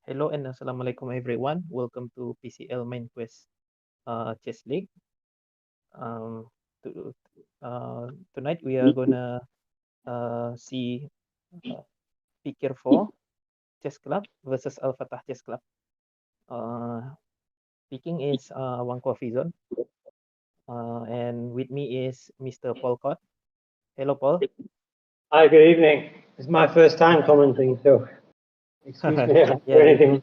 Hello and assalamualaikum everyone. Welcome to PCL MindQuest Chess League. Um, to, Tonight we are gonna see uh, Pikir 4 Chess Club versus Al Fatah Chess Club. Uh, Speaking is one coffee zone, and with me is Mr. Paul Cott. Hello, Paul. Hi, good evening. It's my first time commenting, so excuse me if I do Yeah, anything.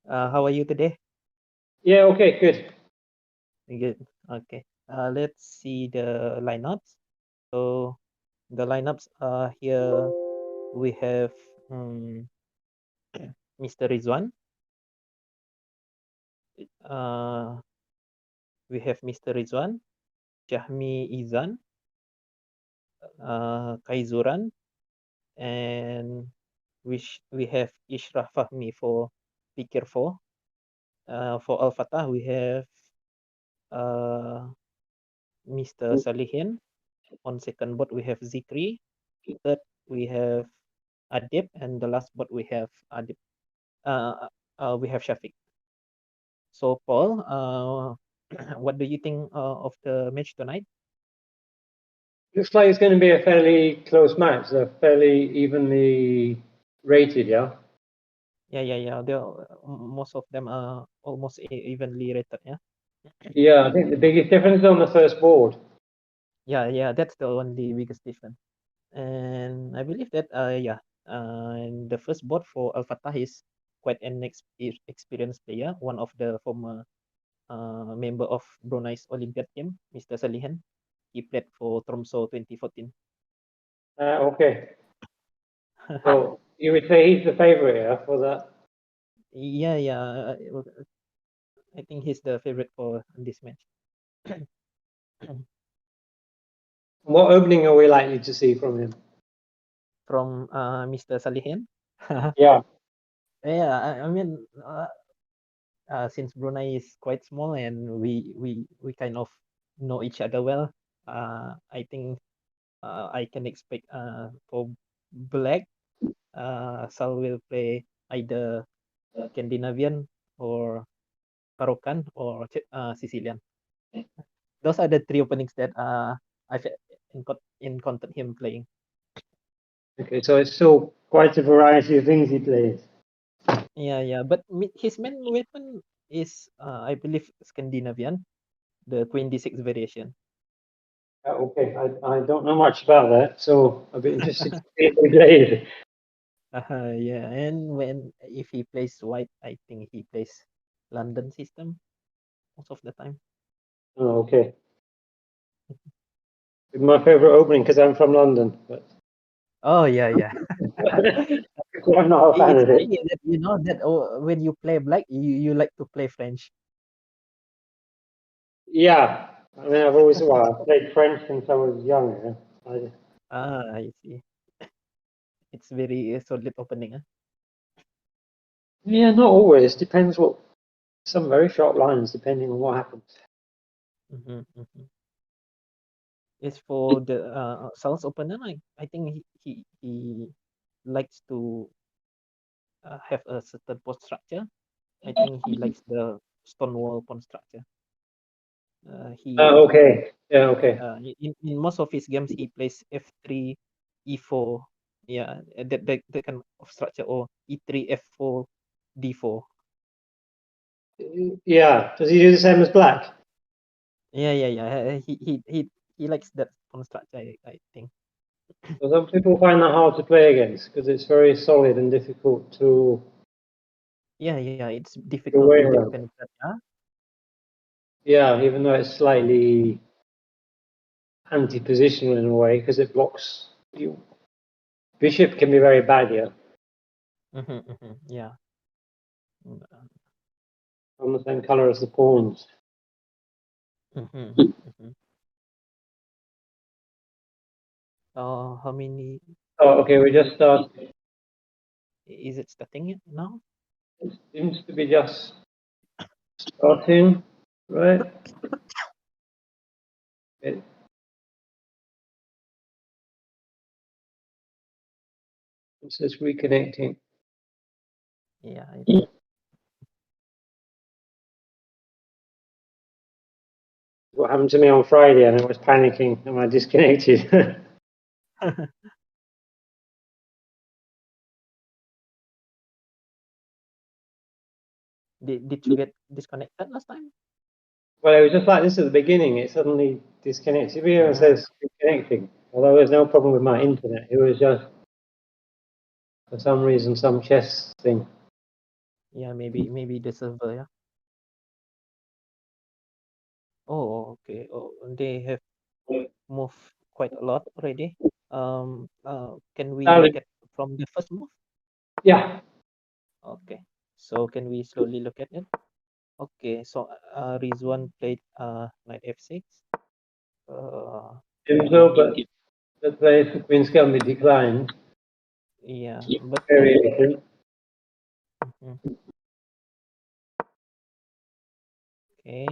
how are you today? Yeah, okay, good. Good. Okay. Let's see the lineups. So the lineups here we have Mr. Rizwan. Uh, we have Mr. Rizwan, Jahmi Izan, Kaizuran, and we have Ishrah Fahmi for Pikir 4. For Al Fatah, we have uh, Mr. Salihin. On second board, we have Zikri. Third, we have Adib, and the last board we have Adib. We have Shafiq. So, Paul, what do you think of the match tonight? Looks like it's going to be a fairly close match. They're fairly evenly rated, yeah? Yeah. Most of them are almost evenly rated. Yeah. Yeah, I think the biggest difference is on the first board. Yeah. That's the only biggest difference. And I believe that and the first board for Al Fatah is quite an experienced player, one of the former member of Brunei's Olympiad team, Mr. Salihan. He played for Tromso 2014. Okay, so you would say he's the favorite, yeah, for that? Yeah. I think he's the favorite for this match. What opening are we likely to see from him? From Mr. Salihin. Yeah, Yeah, I mean, since Brunei is quite small and we kind of know each other well, I think I can expect for Black, Sal will play either Scandinavian or Parokan or Sicilian. Those are the three openings that I've encountered him playing. okay, so it's still quite a variety of things he plays. Yeah. But his main weapon is, I believe, Scandinavian, the Queen D6 variation. Okay, I don't know much about that, so I'd be interested to see if he plays. Yeah, and if he plays white, I think he plays London system most of the time. Oh, okay. My favorite opening because I'm from London, but Oh yeah. I'm not a fan It's of it. funny that that when you play black, you like to play French. Yeah, I mean, I played French since I was younger. I see. It's very solid opening. Yeah, not always. Depends what, some very sharp lines depending on what happens. Mm-hmm. Is for the Sal's opponent. I think he likes to have a certain pawn structure. I think he likes the stone wall pawn structure. He Okay, yeah, okay. in most of his games he plays f3, e4. Yeah, that kind of structure, or e3, f4, d4. Yeah, does he do the same as black? Yeah. He likes that pawn structure. I think. Well, some people find that hard to play against because it's very solid and difficult to Yeah. It's your difficult way to around. defend that. Yeah. Yeah, even though it's slightly anti-positional in a way because it blocks you. Bishop can be very bad here. Yeah. On the same color as the pawns. Mm-hmm. How many? Oh, okay, we just started. Is it starting it now? It seems to be just starting, right? It says reconnecting. Yeah. What happened to me on Friday, and I was panicking. Am I disconnected? Did you get disconnected last time? Well, it was just like this at the beginning. It suddenly disconnected. It even says disconnecting. Although there's no problem with my internet. It was just, for some reason, some chess thing. Yeah, maybe the server, yeah. Oh, okay. Oh, they have moved quite a lot already. Can we look at from the first move? Yeah. Okay. So can we slowly look at it? Okay. So Rizwan played knight f6. So, but the place for Queen's Gambit declined. Yeah, but Variation. mhm. Okay.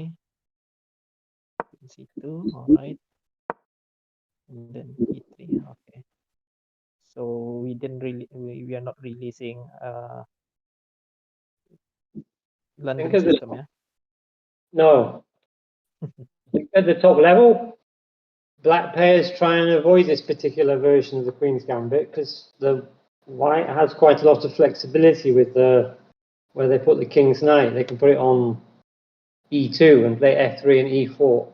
Queen c2. All right. And then e3. Okay. So we didn't really we are not really seeing London system, yeah. No. At the top level, black players try and avoid this particular version of the Queen's Gambit because the white has quite a lot of flexibility with the where they put the King's Knight. They can put it on e2 and play f3 and e4.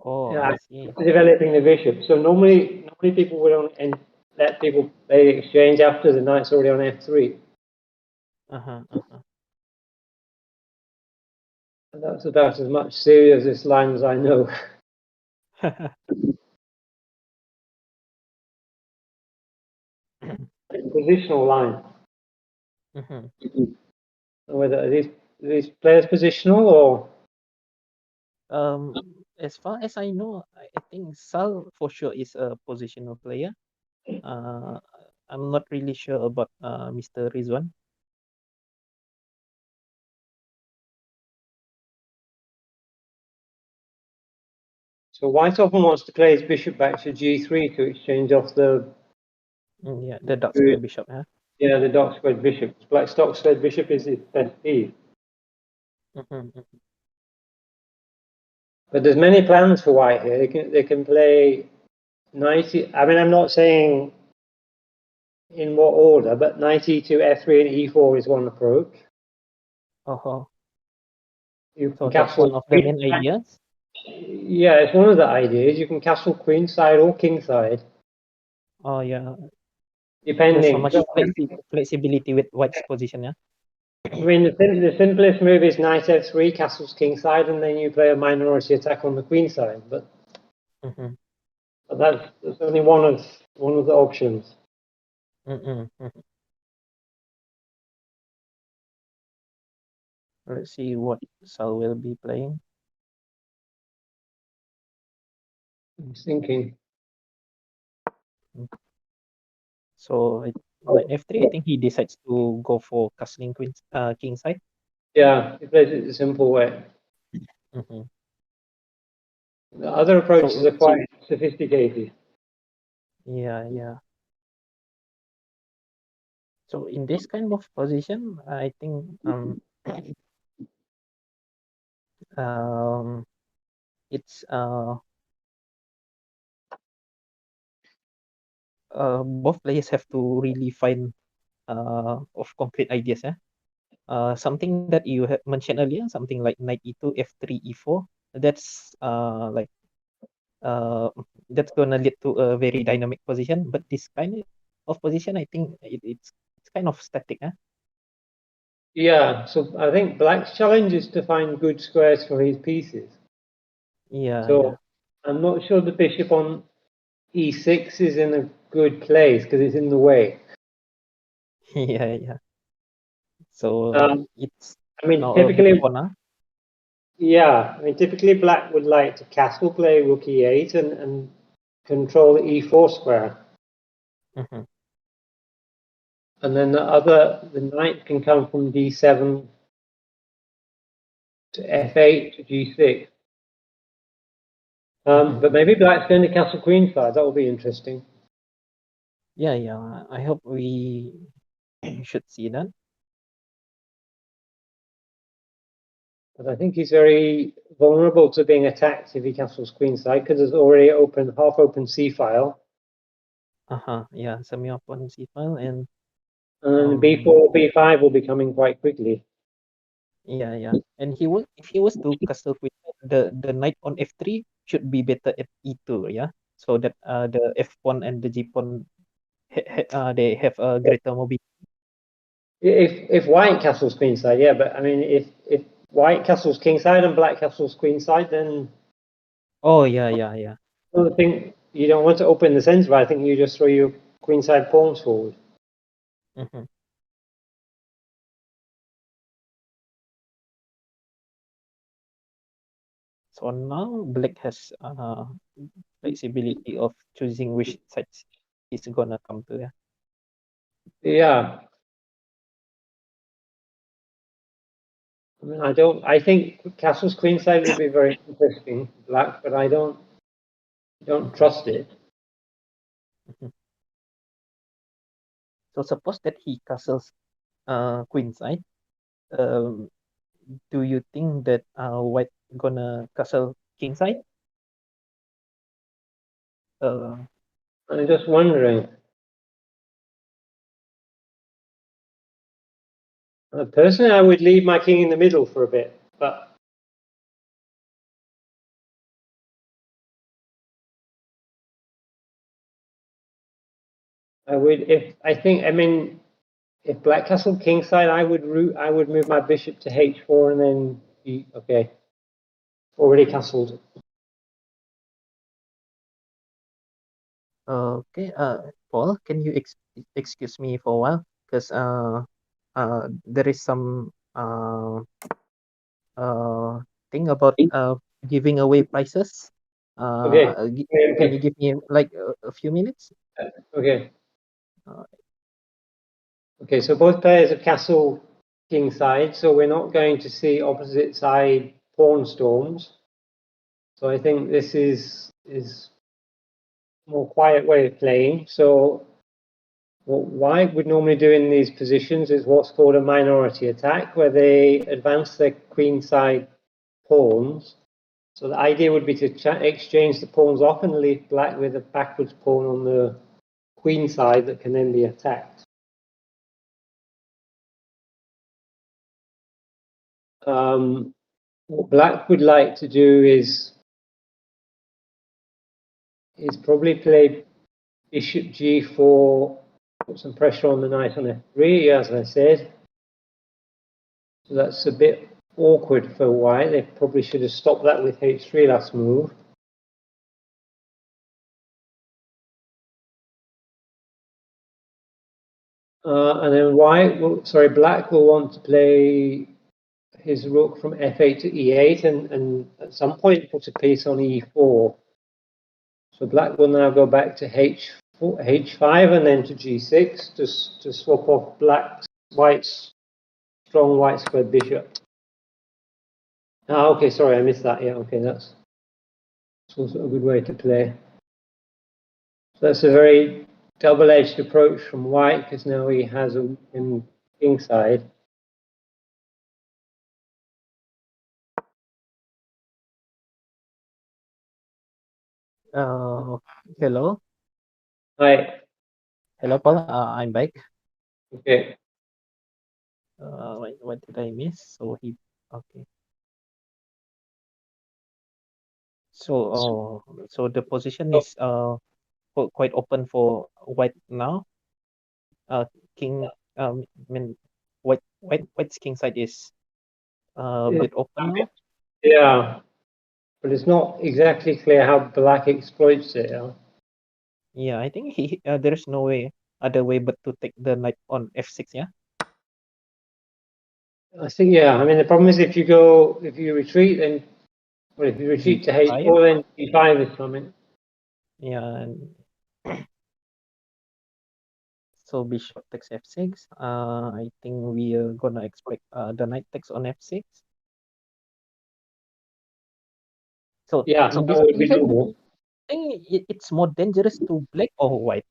Oh, Yeah, I see. developing the bishop. So normally people would only let people play the exchange after the knight's already on f3. And that's about as much serious this line as I know. Positional line. Whether are these players positional or As far as I know, I think Sal for sure is a positional player. Uh, I'm not really sure about Mr. Rizwan. so white often wants to play his bishop back to g3 to exchange off the Yeah, the dark square bishop, huh? yeah, the dark squared bishop. Black stock squared bishop is his best piece. But there's many plans for white here. They can play 90. I mean, I'm not saying in what order, but knight e2, f3, and e4 is one approach. Oh, You can so that's castle. one of the main ideas. Yeah, it's one of the ideas. You can castle queen side or king side, Oh, yeah. There's so depending. much flexibility with white's position, yeah. I mean, the simplest move is knight f3, castles king side, and then you play a minority attack on the queen side. But that's only one of the options. Let's see what Sal will be playing. I'm thinking. So knight f3, I think he decides to go for castling queen, king side. Yeah, he plays it the simple way. The other approaches are quite sophisticated. Yeah. So in this kind of position, I think it's both players have to really find of concrete ideas, yeah. Something that you have mentioned earlier, something like knight e2, f3, e4. That's that's gonna lead to a very dynamic position. But this kind of position, I think it's kind of static, huh? Yeah, so I think black's challenge is to find good squares for his pieces. Yeah. I'm not sure the bishop on e6 is in a good place because it's in the way. Yeah. So it's I mean, now a big typically, corner. yeah. I mean, typically black would like to castle play rook e8 and control the e4 square. And then the knight can come from d7 to f8 to g6. But maybe black's going to castle queen side. That will be interesting. Yeah. I hope we should see that. But I think he's very vulnerable to being attacked if he castles queenside because there's already half open c file. Yeah, semi-open c file and And b4, b5 will be coming quite quickly. yeah. And if he was to castle queen, the knight on f3 should be better at e2, yeah. So that the f pawn and the g pawn they have a greater mobility. If white castles queenside, yeah, but I mean, if white castles kingside and black castles queenside, then Oh yeah. I don't think you don't want to open the center. I think you just throw your queenside pawns forward. Mm-hmm. So now black has flexibility of choosing which sides he's gonna come to. Yeah. Yeah. I mean, I think castles queenside would be very interesting, black, but I don't trust it. Mhm. So suppose that he castles queen side. Um, do you think that white gonna castle king side? Uh, I'm just wondering. Personally, I would leave my king in the middle for a bit, but I would if black castle kingside, I would move my bishop to h4 and then okay, already castled. okay. Paul, can you excuse me for a while? Because there is some uh thing about giving away prizes. Okay, Can you okay, give me like a few minutes? okay, Uh, okay. So both players have castle kingside, so we're not going to see opposite side pawn storms. So I think this is more quiet way of playing. So what white would normally do in these positions is what's called a minority attack, where they advance their queenside pawns. So the idea would be to exchange the pawns off and leave black with a backwards pawn on the queen side that can then be attacked. What black would like to do is probably play bishop g4, put some pressure on the knight on f3, as I said. So that's a bit awkward for white. They probably should have stopped that with h3 last move. And then black will want to play his rook from f8 to e8 and at some point put a piece on e4. So black will now go back to h5 and then to g6 to swap off white's strong white square bishop. Okay, sorry, I missed that. Yeah, okay, that's also a good way to play. So that's a very double-edged approach from white because now he has a king side. uh, hello, Hi. hello, Paul. I'm back. Okay. What did I miss? So he okay. So so the position is quite open for white now. King I mean white's king side is a bit open now. Yeah, but it's not exactly clear how black exploits it. Yeah, I think there's no way other way but to take the knight on f6. Yeah, I think, yeah. I mean, the problem is if you retreat, then if you retreat to g5. h4, then g5 is coming. Yeah, and so bishop takes f6. I think we are gonna expect the knight takes on f6. So Yeah, in that this would be position, do normal. you think it's more dangerous to black or white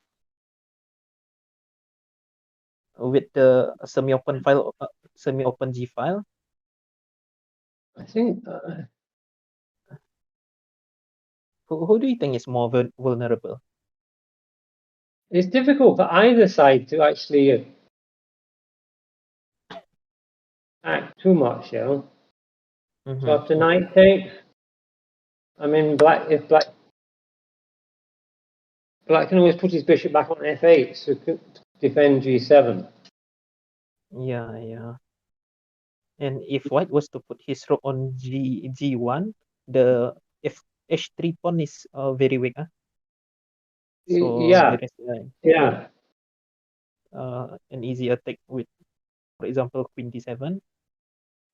with the semi-open file, semi-open g file? I think Who do you think is more vulnerable? it's difficult for either side to actually act too much, you know. So after knight takes, I mean, black can always put his bishop back on f8 to defend g7. Yeah. And if white was to put his rook on g1, the f h3 pawn is very weak. So Yeah, there is yeah. an easy attack with, for example, queen d7.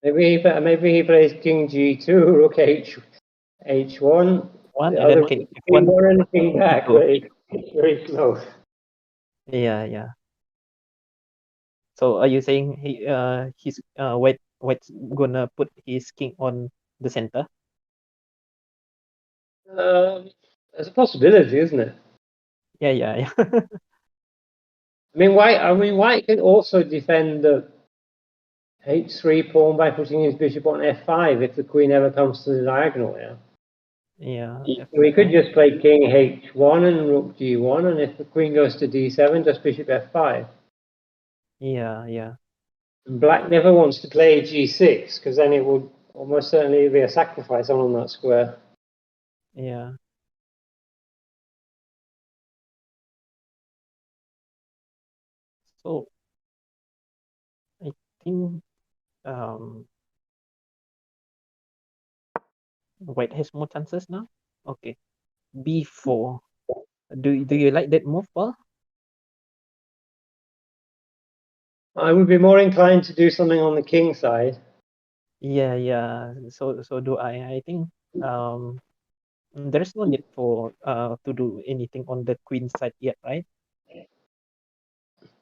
Maybe he plays king g2, rook h1, One the and then other king king f1, one and king back, e2. but it's very slow. Yeah. So are you saying he's white's gonna put his king on the center? There's a possibility, isn't it? Yeah. White can also defend the h3 pawn by putting his bishop on f5 if the queen ever comes to the diagonal. Yeah, We could f5. just play king h1 and rook g1, and if the queen goes to d7, just bishop f5. Yeah. And black never wants to play g6 because then it would almost certainly be a sacrifice on that square. Yeah. So I think white has more chances now. Okay, b4. Do you like that move, Paul? I would be more inclined to do something on the king side. Yeah. So do I. I think there's no need for to do anything on the queen side yet, right?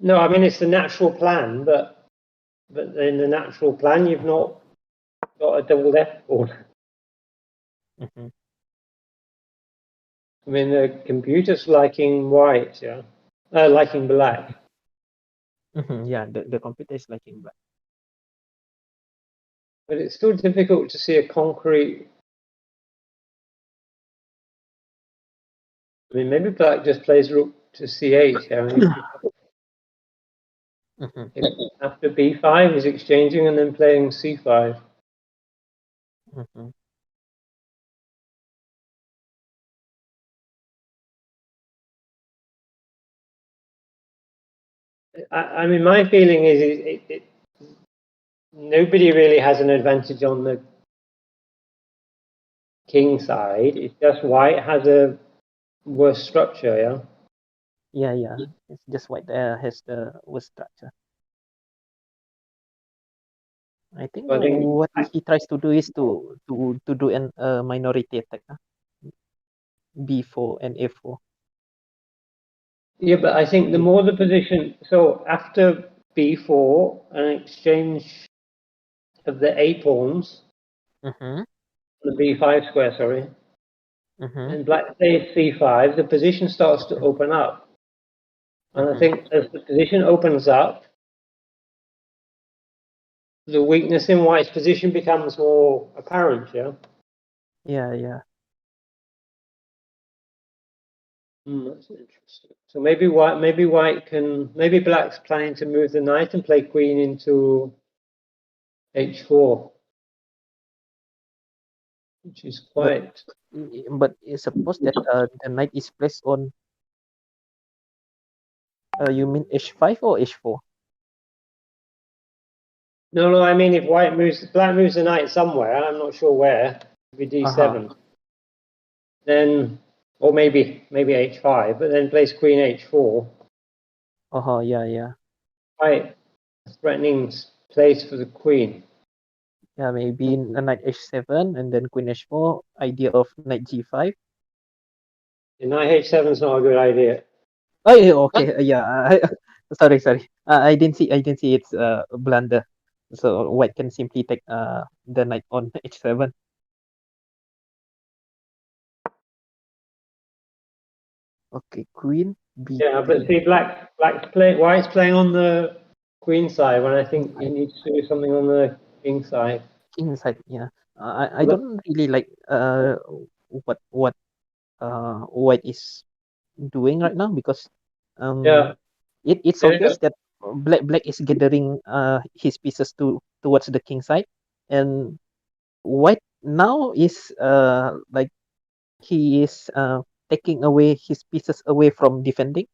No, I mean it's the natural plan, but in the natural plan you've not got a double left board. Mm-hmm. I mean the computer's liking white, liking black. Yeah, the computer is liking black. But it's still difficult to see a concrete. I mean, maybe black just plays rook to c8 after b5 is exchanging and then playing c5. I mean, my feeling is nobody really has an advantage on the king side. It's just white has a worse structure, Yeah. It's just white has the worst structure. I think So I think, what he tries to do is to do an minority attack, b4 and f4. yeah, but I think the more the position. So after b4, an exchange of the a pawns, Mm-hmm. the b5 square, sorry, Mm-hmm. and black plays c5, the position starts to open up. And I think as the position opens up, the weakness in white's position becomes more apparent, Yeah. That's interesting. So maybe maybe black's planning to move the knight and play queen into h4, which is quite. But suppose that the knight is placed on. You mean h5 or h4? No. I mean, if black moves the knight somewhere, I'm not sure where. Maybe d7, then, or maybe h5, but then plays queen h4. Yeah. Quite a threatening place for the queen. Yeah, maybe a knight h7 and then queen h4. Idea of knight g5. Knight h7 is not a good idea. Oh, yeah, okay. Yeah. Sorry. I didn't see it's blunder. So white can simply take the knight on h7. Okay, queen b3. Yeah, but see, white's playing on the queen side when I think he needs to do something on the king side. King side, yeah. I don't really like what White is doing right now, because Yeah, it's yeah, obvious that Black is gathering his pieces towards the king side, and White now is like he is taking away his pieces away from defending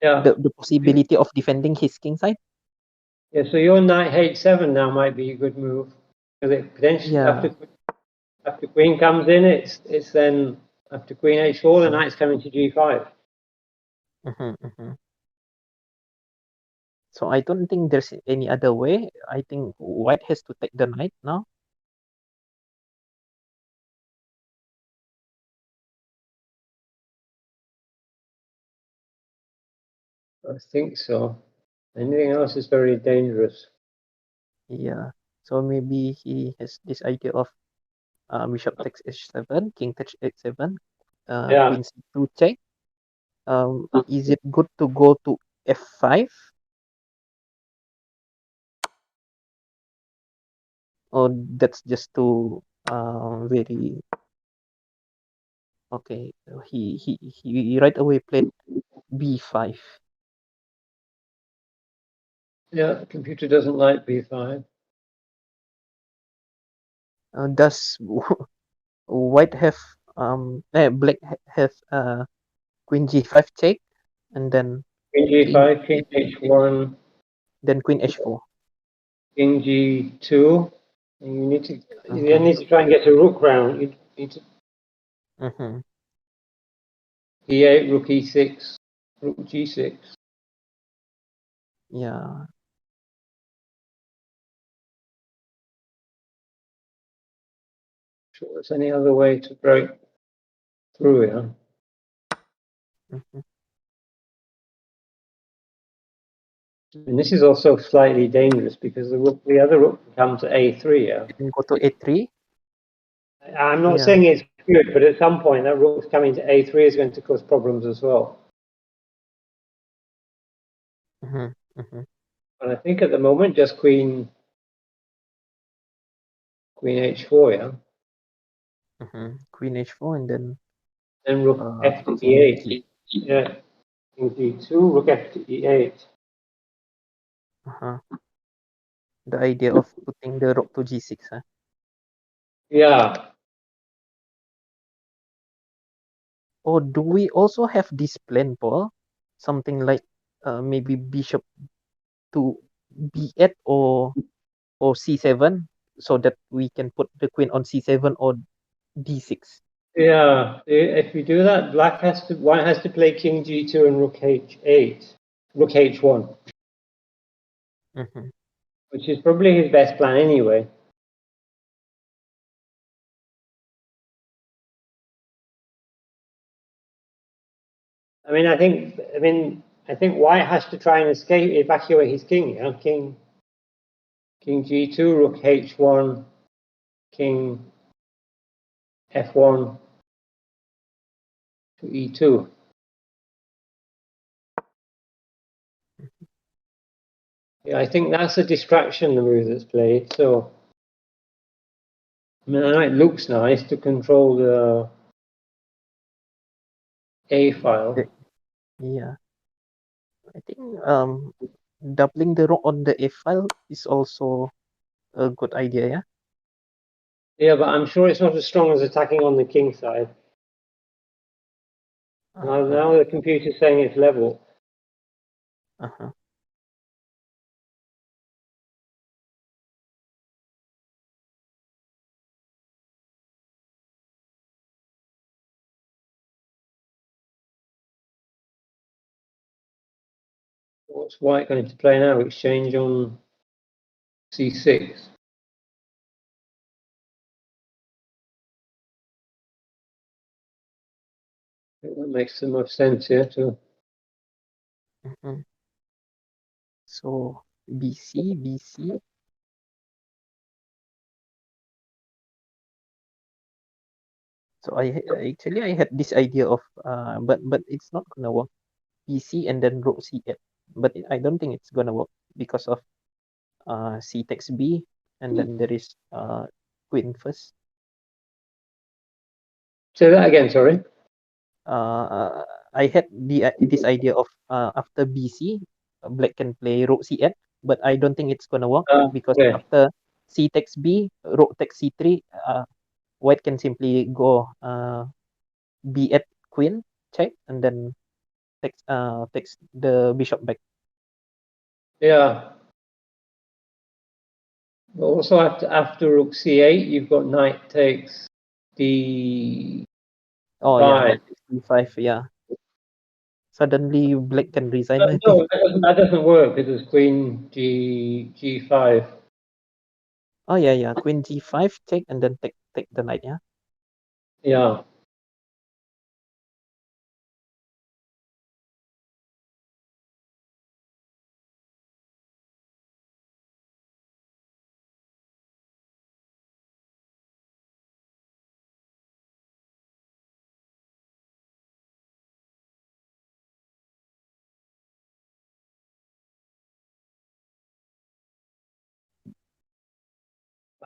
yeah. the possibility of defending his king side. Yeah, so your knight h7 now might be a good move because it potentially Yeah. after queen comes in, it's then after queen h4, the Mhm, knight's coming to g5. mhm, mhm. So I don't think there's any other way. I think White has to take the knight now. I think so. Anything else is very dangerous. Yeah. So maybe he has this idea of bishop takes h7, king takes h7, Yeah, queen c2 check. Is it good to go to f5, or that's just too very okay? He right away played b5. yeah. The computer doesn't like b5. Does White have Black have queen g5 check, and then King king, g5, king h1, then queen h4. king g2. And you Mm-hmm. need to try and get a rook round. You need to Mm-hmm. e8, rook e6, rook g6. Yeah. Sure, there's any other way to break through here. Mm-hmm. And this is also slightly dangerous because the other rook can come to a3. Yeah? Then go to a3. I'm not Yeah. saying it's good, but at some point that rook's coming to a3 is going to cause problems as well. Mm-hmm. Mm-hmm. And I think at the moment just queen h4, yeah. Mm-hmm. Queen h4, and then Then rook f to king e8. g. Yeah, king g2, rook f to e8. Uh-huh. The idea of putting the rook to g6. Huh? Yeah, Or do we also have this plan, Paul? Something like maybe bishop to b8 or c7, so that we can put the queen on c7 or d6. yeah. If we do that, white has to play king g2 and rook h8, rook h1, Mm-hmm. which is probably his best plan anyway. I think White has to try and evacuate his king. Yeah, king g2, rook h1, king f1 to e2. Yeah, I think that's a distraction, the move that's played. So, I know it looks nice to control the A file. Yeah, I think doubling the rook on the f file is also a good idea. Yeah. Yeah, but I'm sure it's not as strong as attacking on the king side. Uh-huh. Now the computer's saying it's level. Uh-huh. What's White going to play now? Exchange on c6. I think that makes the most sense here too. Mm-hmm. So BC. So I had this idea of but it's not gonna work. PC and then rook c8, but I don't think it's gonna work because of c takes b, and then there is queen first. Say that again, sorry. I had this idea of after BC, black can play rook c8, but I don't think it's gonna work because Okay. after c takes b, rook takes c3, white can simply go b8 queen check and then takes the bishop back. Yeah. But also after rook c8, you've got knight takes d5. Oh yeah, knight takes d5. Yeah. Suddenly black can resign, I think. No, that doesn't work because queen g5. Oh yeah, queen g5 check and then take the knight. Yeah. Yeah.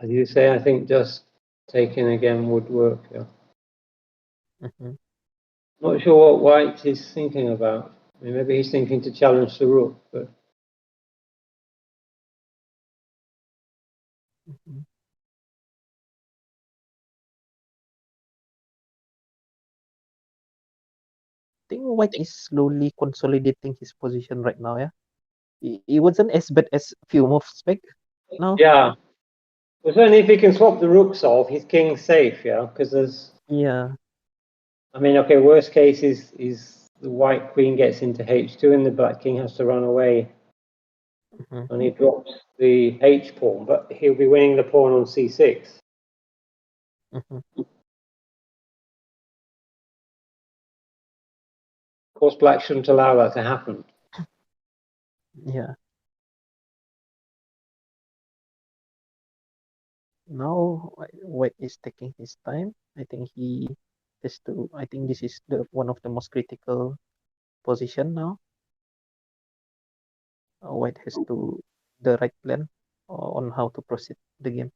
As you say, I think just taking again would work. Yeah. Mm-hmm. Not sure what White is thinking about. I mean, maybe he's thinking to challenge the rook, but Mm-hmm. I think white is slowly consolidating his position right now. Yeah. He wasn't as bad as few moves back. Now. yeah. Well, certainly if he can swap the rooks off, his king's safe. Yeah, because there's. Yeah. I mean, okay. Worst case is the white queen gets into h2 and the black king has to run away, Mm-hmm. and he drops the h pawn, but he'll be winning the pawn on c6. Mm-hmm. Of course, black shouldn't allow that to happen. Yeah. Now white is taking his time. I think he has to. I think this is the one of the most critical position now. White has to the right plan on how to proceed the game.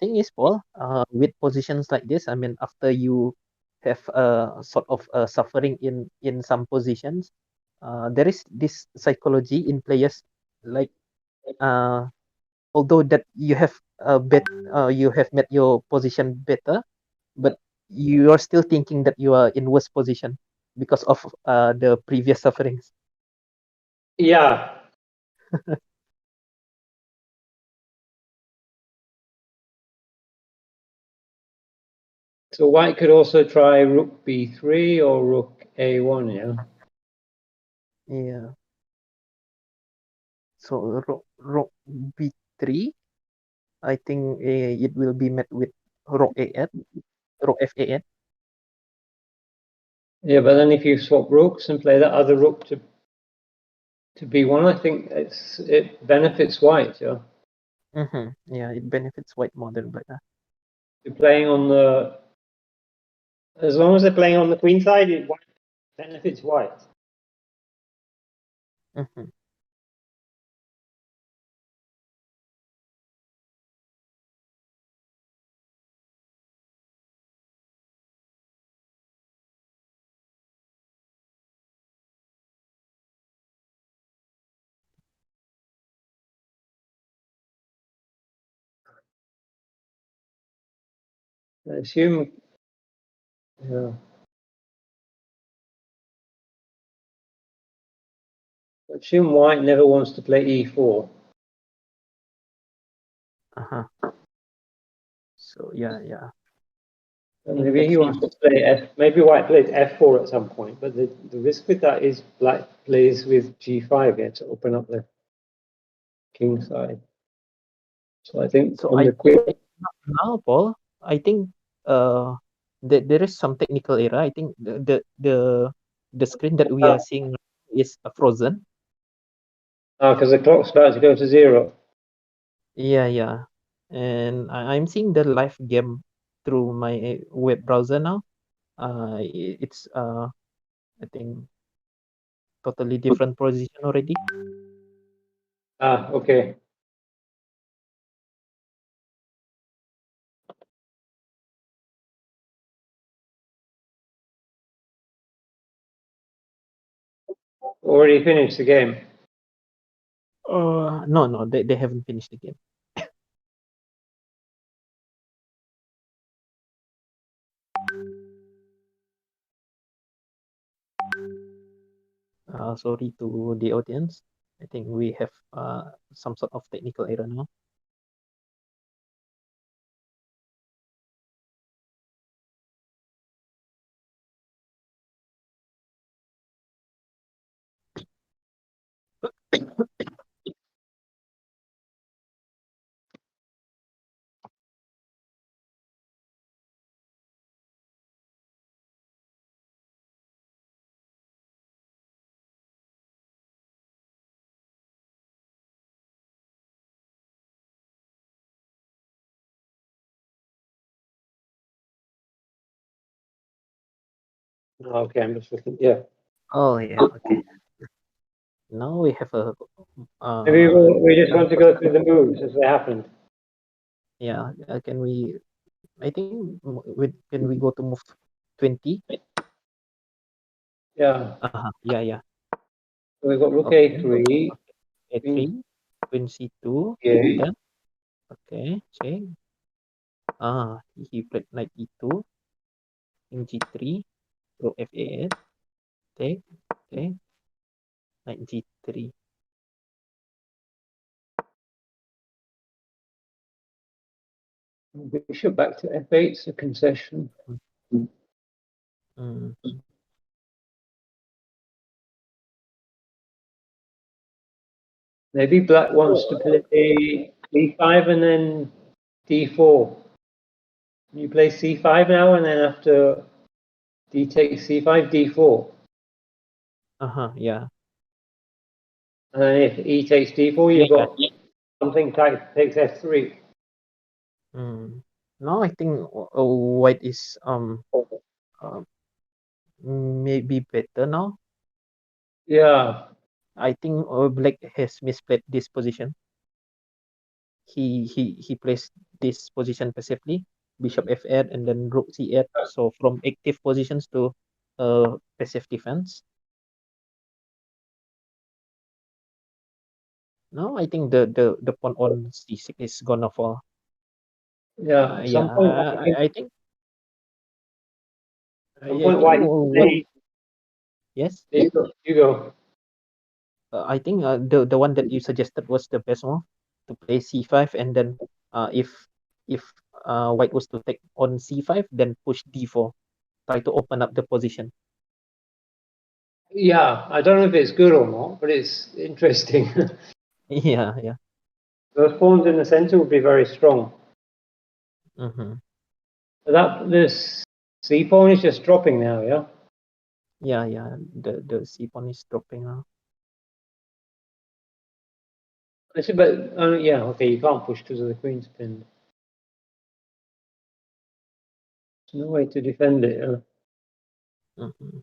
Thing is, Paul, with positions like this, I mean, after you have a sort of suffering in some positions, there is this psychology in players, like uh, although that you have made your position better, but you are still thinking that you are in worse position because of the previous sufferings. Yeah. So white could also try rook b3 or rook a1. Yeah. Yeah. So rook b3, I think it will be met with rook a8, rook f8. Yeah, but then if you swap rooks and play that other rook to b1, I think it benefits white. Yeah. Mm-hmm. Yeah, it benefits white more than black. You're playing on the, as long as they're playing on the queen side, it benefits white. Mm-hmm. I assume, yeah. I assume white never wants to play e4. Uh-huh. So yeah. In Maybe fact, he wants to play f. Maybe white plays f4 at some point, but the risk with that is black plays with g5 here to open up the king side. So I think so on I the queen. think now, Paul, I think there is some technical error. I think the screen that we are seeing is frozen. Because the clock's about to go to 0. Yeah. And I'm seeing the live game through my web browser now. It's I think totally different position already. Ah, okay. Already finished the game. No, they haven't finished the game. Sorry to the audience. I think we have some sort of technical error now. Okay, I'm just looking. Yeah. Oh yeah, okay. Now we have a Maybe we just chunk want to for go through the moves as they happened. yeah. Can we? I think can we go to move 20? Yeah. Yeah, yeah. So we've got rook Okay. a3, Okay. queen A3, Queen C2, c8. then okay. He played knight E2, King G3, Rook F8, take, take, Knight G3. Bishop back to f8, it's a concession. Mm. Maybe black wants to play d5 and then d4. You play c5 now, and then after d takes c5, d4. Yeah. And then if e takes d4, Yeah, you've yeah. got something takes f3. Now I think white is uh, maybe better now. Yeah, I think black has misplayed this position. He plays this position passively, bishop f8 and then rook c8. So from active positions to passive defense. Now I think the pawn on c6 is gonna fall. yeah. At Yeah, some I point, think white what play. yes. You go. I think the one that you suggested was the best one to play c5 and then if white was to take on c5 then push d4, try to open up the position. Yeah, I don't know if it's good or not, but it's interesting. Yeah. Those pawns in the center would be very strong. Mm-hmm. But this c pawn is just dropping now, yeah. Yeah. The c pawn is dropping now. Actually, but yeah, okay, you can't push because of the queen's pinned. There's no way to defend it. Mm-hmm.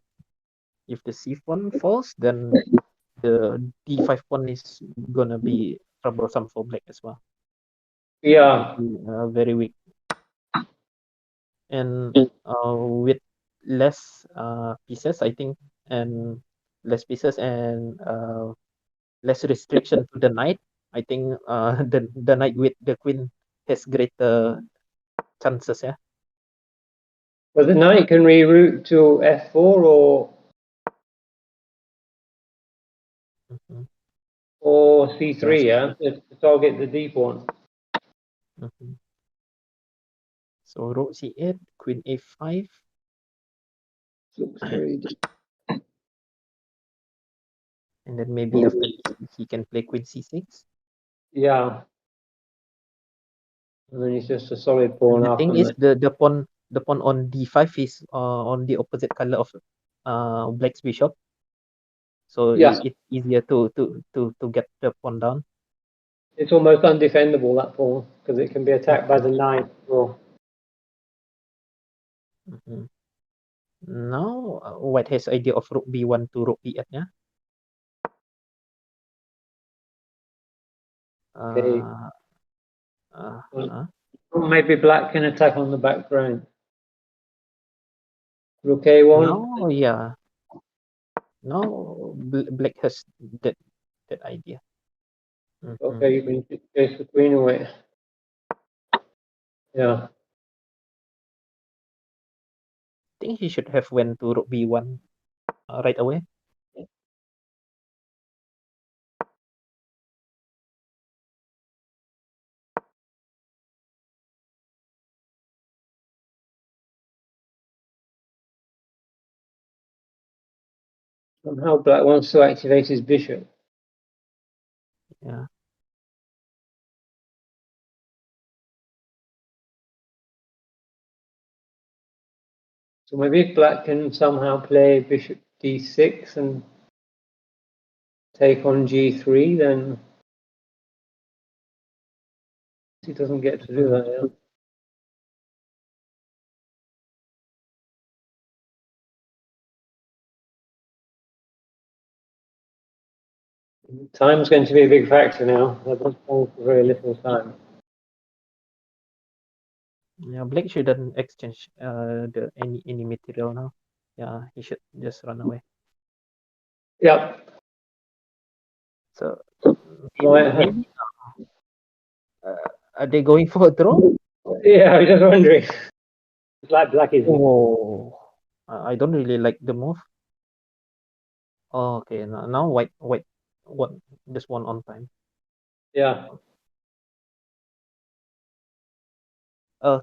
If the c pawn falls, then the d5 pawn is gonna be troublesome for black as well. It will Yeah, be very weak. And with less pieces, I think, and less pieces and less restriction to the knight, I think the knight with the queen has greater chances. Yeah. but the knight can reroute to f4 Mhm, or c3, Yes. yeah, to target the d pawn. Mhm. So rook c8, queen a5, Looks very. and then maybe after this he can play queen c6. Yeah, and then it's just a solid And pawn the up, thing and is, the pawn on d5 is on the opposite color of black's bishop, so yeah, it's easier to get the pawn down. it's almost undefendable, that pawn, because it can be attacked by Mhm, the knight. Well, mhm. Now white has idea of rook b1 to rook e8 nya. Okay. Uh, Maybe black can attack on the background. Rook a1. Now, yeah. Now black has that idea. Okay, you can chase the queen away. Yeah. I think he should have went to rook b1 right away. Somehow black wants to activate his bishop. Yeah. So maybe if black can somehow play bishop d6 and take on g3, then he doesn't get to do that. Yeah? Time's going to be a big factor now. I've got for very little time. Yeah, black shouldn't exchange the any material now. Yeah, he should just run away. Yeah. So Right. maybe are they going for a draw? Yeah, I was just wondering. It's like black is. Oh, I don't really like the move. Oh, okay, now white one just one on time. Yeah.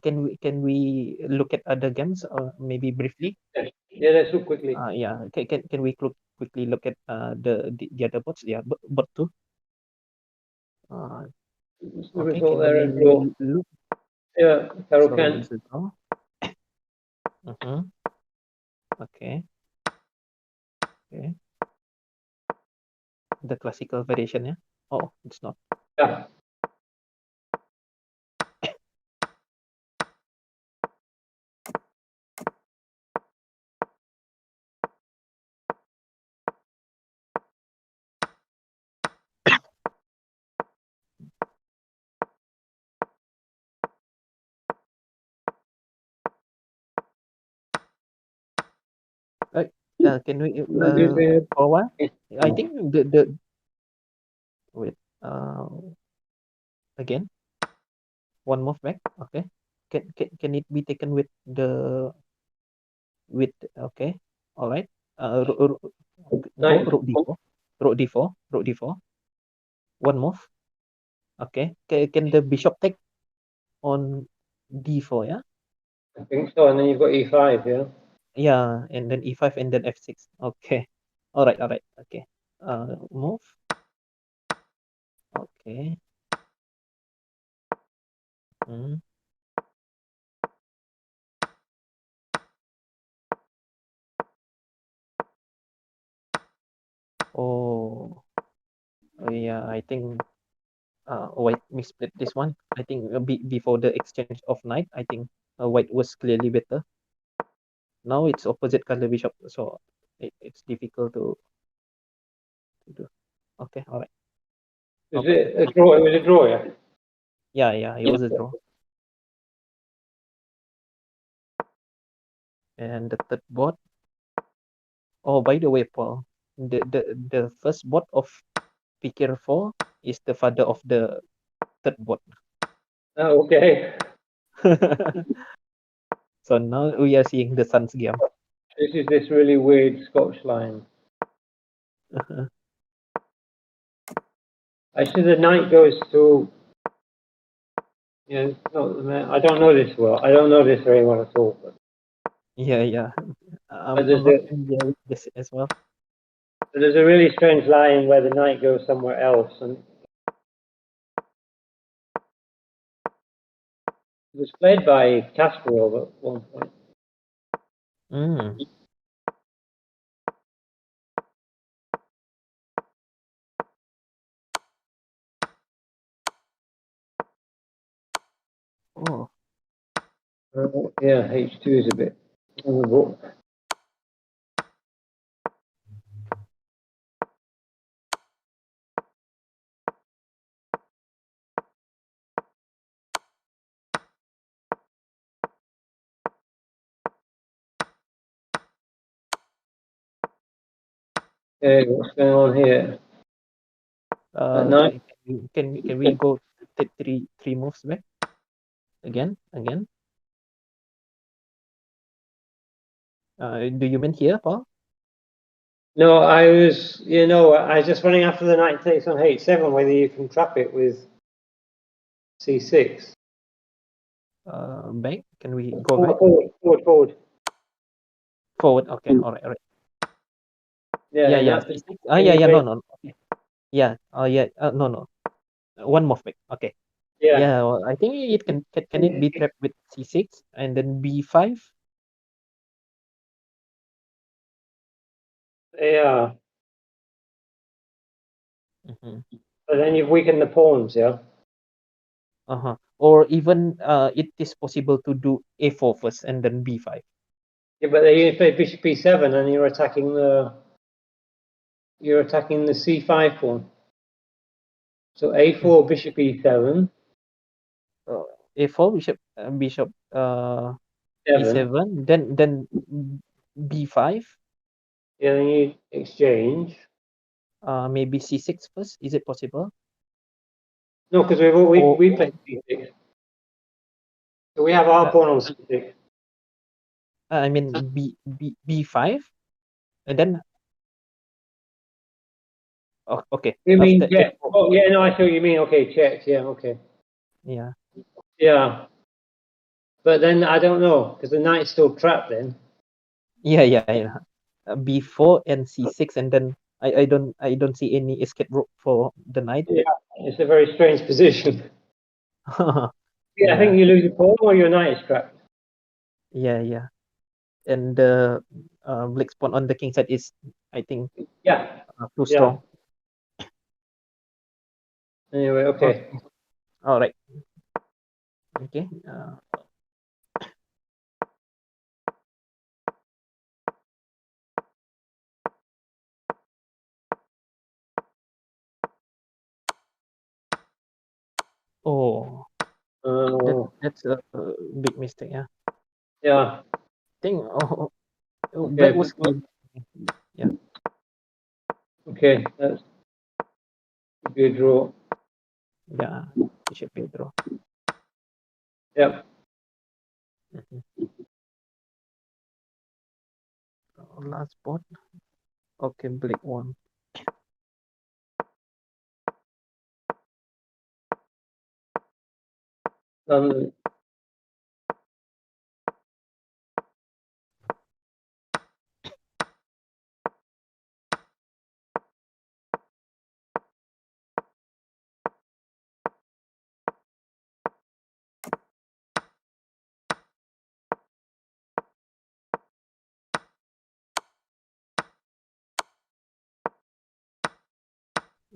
Can we look at other games maybe briefly? Yeah, let's look quickly. Yeah, can we quickly look at the other bots? Yeah, bot two. What's the Okay, result can there? we A draw. look? Yeah, Carol Sorry, can. it's a draw. Okay, okay. The classical variation, yeah. Oh, it's not. Yeah. Can we Yeah. for a while? I think the wait again one move back. Okay, can it be taken with the with okay? All right. Go Knight. rook d4, rook d4, rook d4. One move. Okay. Can the bishop take on d4? Yeah. I think so. And then you've got e5, yeah? Yeah, and then e5 and then f6. Okay. All right. All right. Okay. Move. Okay. Mm. Oh, yeah. I think white misplayed this one. I think before the exchange of knight, I think white was clearly better. Now it's opposite color bishop, so it's difficult to do. Okay. All right. Is Okay. it a draw? It was a draw, yeah? Yeah. Yeah. It was a draw. And the third bot. Oh, by the way, Paul, the first bot of Pikir 4 is the father of the third bot. Oh, okay. So now we are seeing the sun's game. This is this really weird Scotch line. Actually, the knight goes to. Yeah, I don't know this well. I don't know this very well at all. Yeah, yeah. But I'm not familiar with this as well. there's a really strange line where the knight goes somewhere else, and it was played by Kasparov at one point. Mm. Oh, Yeah, H2 is a bit on the book. Okay, what's going on here? No. Can we go three moves back again? Do you mean here, Paul? No, I was just running after the knight takes on h7, whether you can trap it with c6. Back? Can we go back? Forward. Forward. Okay. All right. Yeah, Yeah. that's C6. Yeah. No. Okay. Yeah. Yeah. No. One move back. Okay. Yeah, Yeah. Well, I think it can it be trapped with c6 and then b5? yeah. Mm-hmm. But then you've weakened the pawns, yeah. Or even it is possible to do a4 first and then b5. Yeah, but then you play bishop b7, and you're attacking the c5 pawn. So a4, bishop e7, A4 bishop 7. e7, then b5, Yeah, then you exchange. maybe c6 first. Is it possible? No, because Or we played c6. So we have our uh, pawn on c6. I mean b5 and then okay You mean after check? a4. Oh, yeah, no, I see what you mean. Okay, check. Yeah, okay. Yeah. Yeah, but then I don't know because the knight's still trapped. Then Yeah. B4 and c6 and then I don't see any escape route for the knight. yeah, it's a very strange position. Yeah, I think Yeah. you lose your pawn or your knight is trapped. Yeah. And the black pawn on the king side is, I think, Yeah, too yeah. strong. Anyway, Okay. okay. All right. Okay. Oh, Uh, that's a big mistake. Yeah. yeah. I think black Okay. was clean. Yeah. Okay. That's a good draw. Yeah. Bishop Pedro. Yep. Mhm. Last pawn. Okay, black one. Um,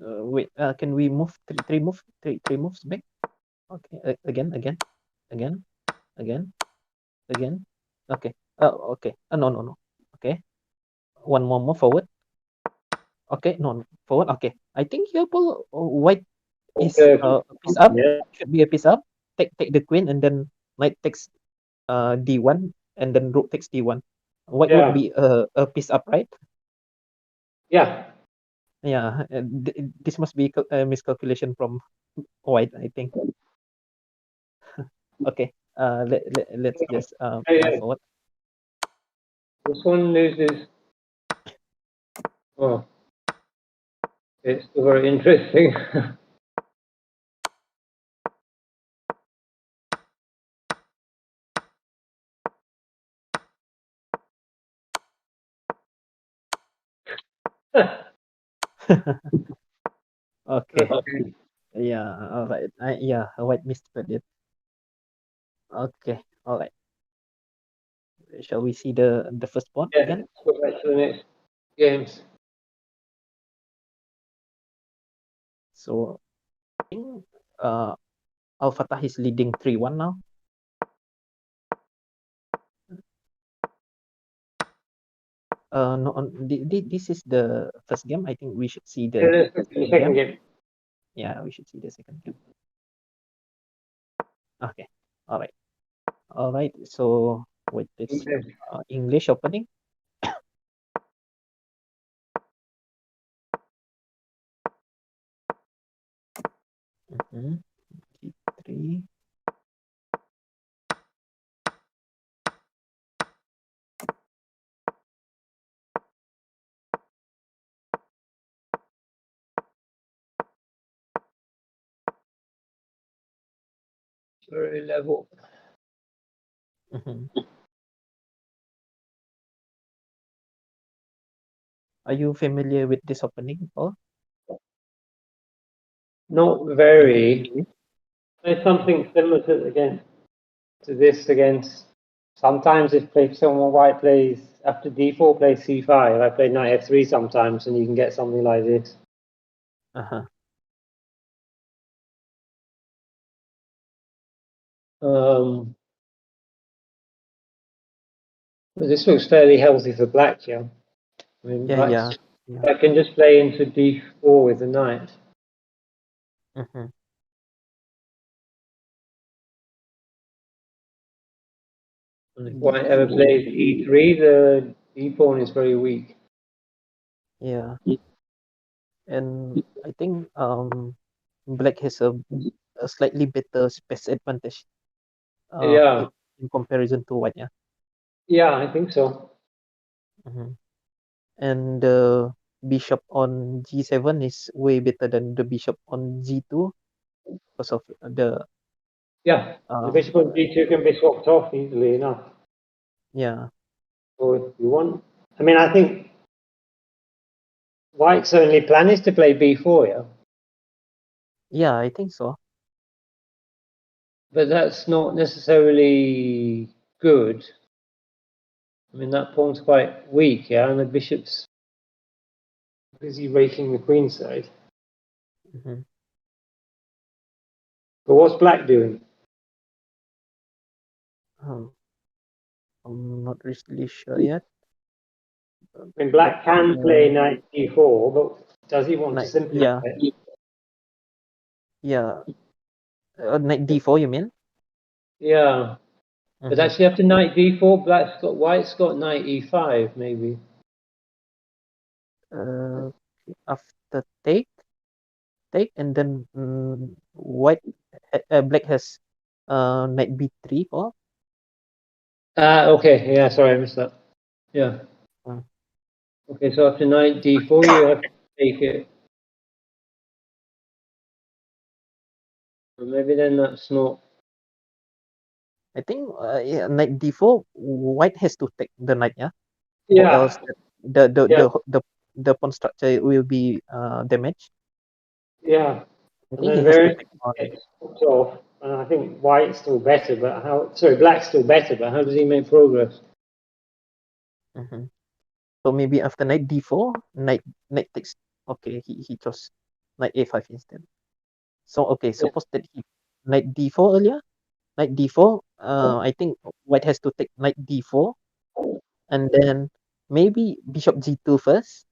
Wait. Can we move three moves back? Okay. Again. Again. Okay. Okay. No. Okay. One more move forward. Okay. No. Forward. Okay. I think here, Paul, white is okay. a piece up. Yeah. Should be a piece up. Take the queen and then knight takes d1 and then rook takes d1. White would Yeah. be a piece up, right? Yeah. Yeah. This must be a miscalculation from white, I think. Okay. Let's just move Yeah. forward. This one loses. Oh, it's still very interesting. Okay. Okay. Yeah. All right. Yeah. White misspelled it. Okay. All right. Shall we see the first pawn Yeah. again? Let's go back to the next games. So I think Al Fatah is leading 3-1 now. No, this is the first game. I think we should see Yeah, the let's go to the second second game. game. Yeah, we should see the second game. Okay. All right. All right. So with this Okay. English opening. G3. Very level. Are you familiar with this opening, or Not any very. idea? There's something similar to this against. Sometimes if someone white plays after d4 plays c5, I play knight f3 sometimes, and you can get something like this. But this looks fairly healthy for black, yeah. I mean, Yeah. I can just play into d4 with the knight. And if white ever D4. plays e3, the d pawn is very weak. Yeah. And I think black has a slightly better space advantage Yeah, in comparison to white, yeah. yeah, I think so. And the bishop on G7 is way better than the bishop on G2 because of the Yeah, the bishop on d2 can be swapped off easily enough. yeah. So if you want, I mean, I think white's only plan is to play b4, yeah. Yeah, I think so. But that's not necessarily good. I mean, that pawn's quite weak, yeah, and the bishop's busy raking the queen side. But what's black doing? I'm not really sure yet. I mean, But black can play knight d4, but does he want to simplify yeah, it? yeah. Knight D4, you mean? Yeah, but actually after knight d4, white's got knight e5, maybe. After take, and then black has knight B3 or Okay, yeah, sorry, I missed that. Yeah. Okay, so after knight d4, you have to take it. Or maybe then that's not. I think yeah, knight D4, white has to take the knight, yeah, or Yeah, else the the yeah, the the, the pawn structure will be damaged. yeah. I And think he then has to very take on. gets hooked off. And I think white's still better, but how? Sorry, black's still better, but how does he make progress? So maybe after knight D4, knight takes. Okay, he chose knight A5 instead. So okay, Yeah. suppose that he knight D4 earlier. Knight D4. I think white has to take knight D4, and then maybe bishop G2 first,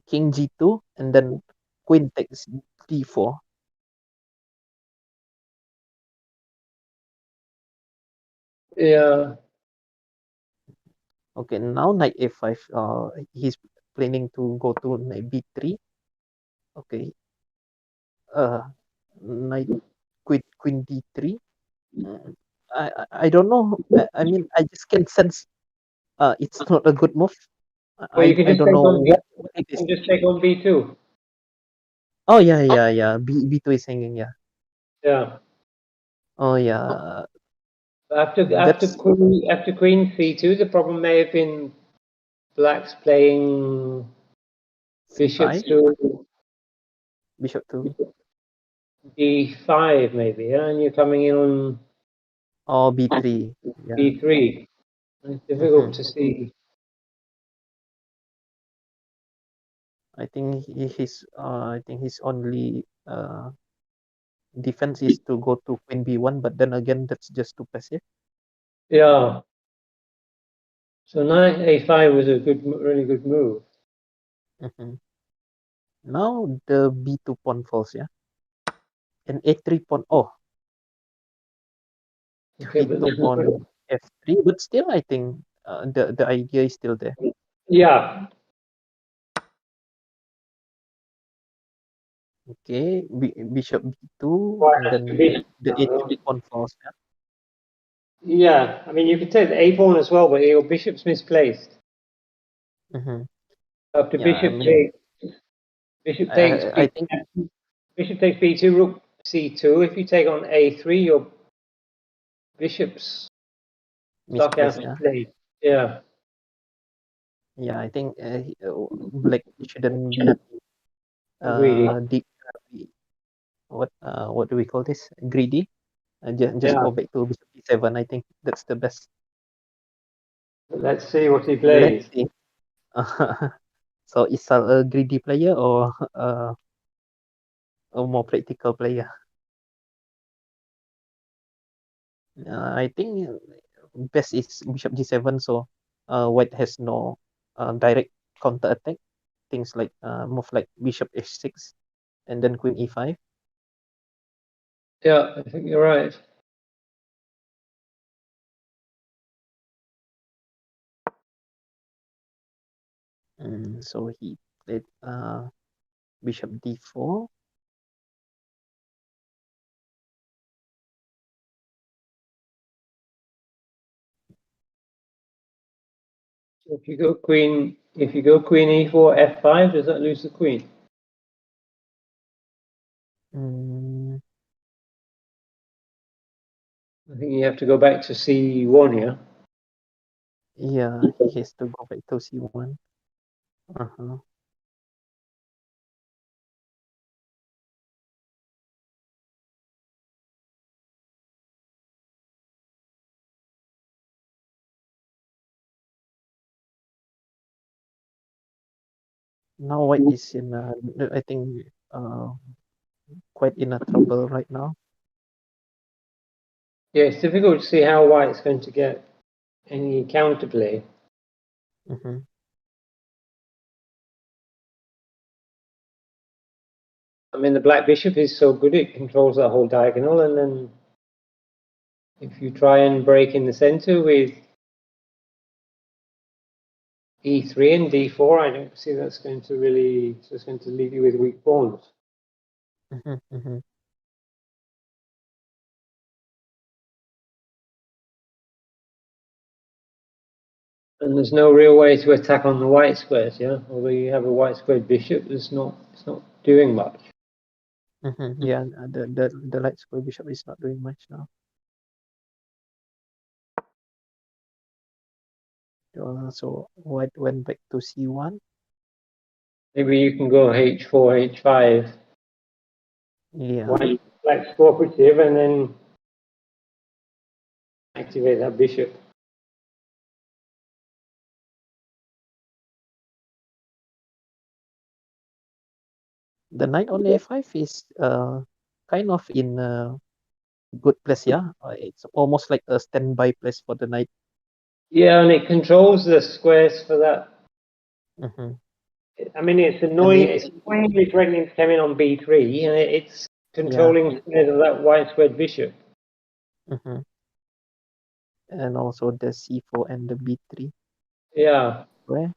king G2, and then queen takes D4. Yeah. Okay, now knight A5. He's planning to go to knight B3. Okay. Uh, knight queen D3. Mm, I don't know. I mean, I just can sense. It's not a good move. Well, you can I just don't take know on B. what it is. You can just take on b2. Oh yeah. B2 is hanging. Yeah. Yeah. Oh yeah. After That's queen c2, the problem may have been black's playing bishop C5, to bishop to d5, maybe, yeah, and you're coming in on or B3. Yeah. b3. It's difficult to see. I think his only defense is to go to queen B1, but then again that's just too passive. Yeah. So knight a5 was a really good move. Now the B2 pawn falls, yeah, and A3 pawn. Oh, Okay, but B2 pawn F3, but still I think the idea is still there. yeah, Okay, bishop b2, Quite and a then tradition the now, h though. pawn falls. Yeah, I mean, you could take the a pawn as well, but your bishop's misplaced. Yeah. After Yeah, I bishop mean, takes, bishop takes I b, think bishop takes b2, rook c2. If you take on a3, your bishop's stuck out misplaced. of Yeah, place. Yeah, yeah. I think black shouldn't be greedy. deep. What do we call this? Greedy. Just Yeah, go back to bishop d7. I think that's the best. let's see what he Let's plays. see. So is Sal a greedy player or a more practical player? I think best is bishop g7. So white has no direct counter attack. Things like move like bishop h6 and then queen e5. Yeah, I think you're right. So he played bishop d4. So if you go queen e4, f5, does that lose the queen? Mm, I think you have to go back to c1 here. yeah, he has to go back to c1. Uh-huh. Now white is in I think quite in a trouble right now. Yeah, it's difficult to see how white's going to get any counterplay. Mm-hmm. I mean, the black bishop is so good, it controls that whole diagonal, and then if you try and break in the center with e3 and d4, I don't see that's going to really, so it's going to leave you with weak pawns. Mm-hmm. Mm-hmm. And there's no real way to attack on the white squares, yeah? Although you have a white squared bishop, it's not doing much. Mm-hmm. Yeah, the light square bishop is not doing much now. So white went back to c1. Maybe you can go h4, h5, Yeah. white, black's cooperative, and then activate that bishop. The knight on a5 is kind of in a good place. Yeah, it's almost like a standby place for the knight. Yeah, and it controls the squares for that. Mm-hmm. I mean, it's And annoying. It's annoyingly threatening to come in on b3, and it's yeah. controlling squares of that white squared bishop. Mm-hmm. And also the c4 and the b3 Yeah, square.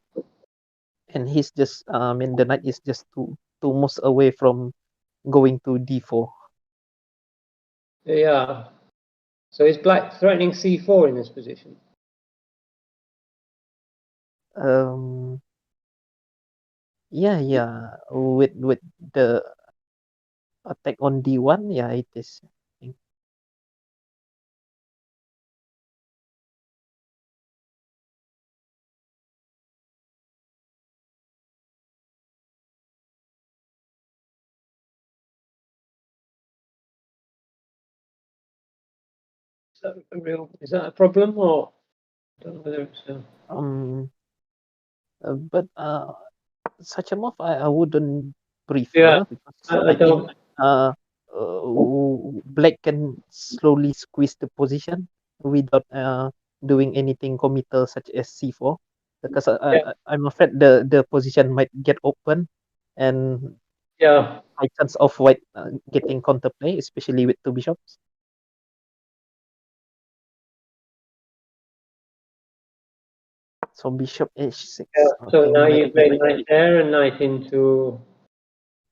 And he's just I mean the knight is just two moves away from going to d4. yeah. So is black threatening c4 in this position? Um. Yeah. With the attack on d1, yeah, it is. I think. Is that a problem, or I don't know whether it's Um. But such a move I wouldn't yeah. prefer because I I think don't. uh, black can slowly squeeze the position without doing anything committal such as c4 because Yeah, I'm afraid the position might get open and yeah. high chance of white getting counterplay, especially with two bishops. So bishop Yeah. h6. So Okay, now knight you play back. knight there and knight into.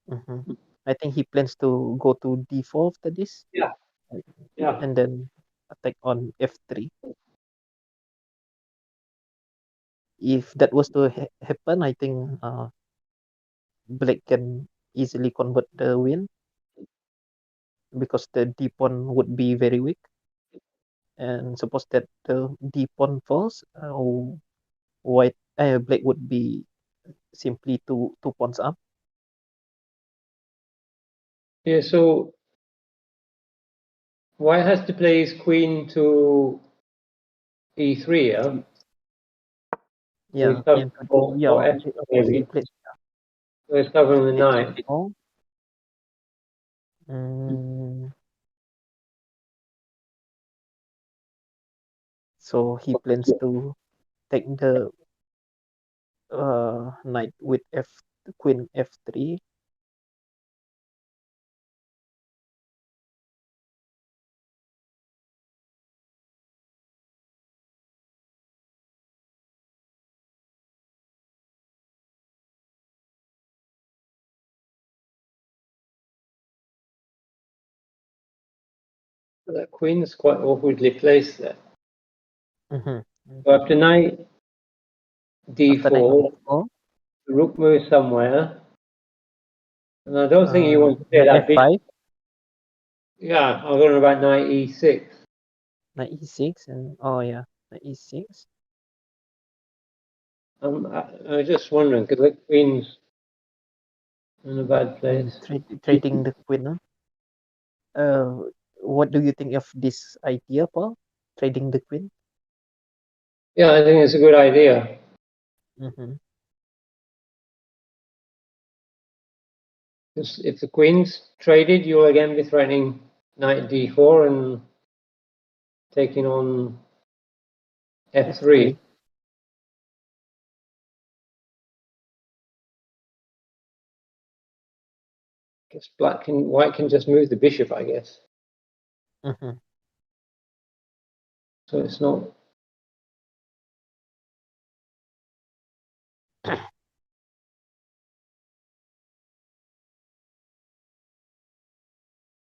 Mhm. I think he plans to go to d4 after this, Yeah. and Yeah. and then attack on f3. If that was to happen, I think black can easily convert the win because the d pawn would be very weak. And suppose that the d pawn falls, black would be simply two pawns up. Yeah. So white has to play his queen to e3. Yeah. So he's Yeah, covering queen to d. for, Yeah, for f of course he maybe. played So he's covering the knight. h4. Mm, so he plans to take the knight with queen f3. But that queen is quite awkwardly placed there. Mm-hmm. So after knight After knight d4, d4, the rook moves somewhere. And I don't think he uh, wants to play knight that bishop. f5, Yeah, I was wondering about knight e6. knight e6, and oh yeah, knight e6. I was just wondering, because the queen's in a bad place. Trading the queen. Huh? What do you think of this idea, Paul? Trading the queen? Yeah, I think it's a good idea. Mm-hmm. Because if the queen's traded, you'll again be threatening knight d4 and taking on f3. f3. Guess white can just move the bishop, I guess. Mm-hmm. So it's not.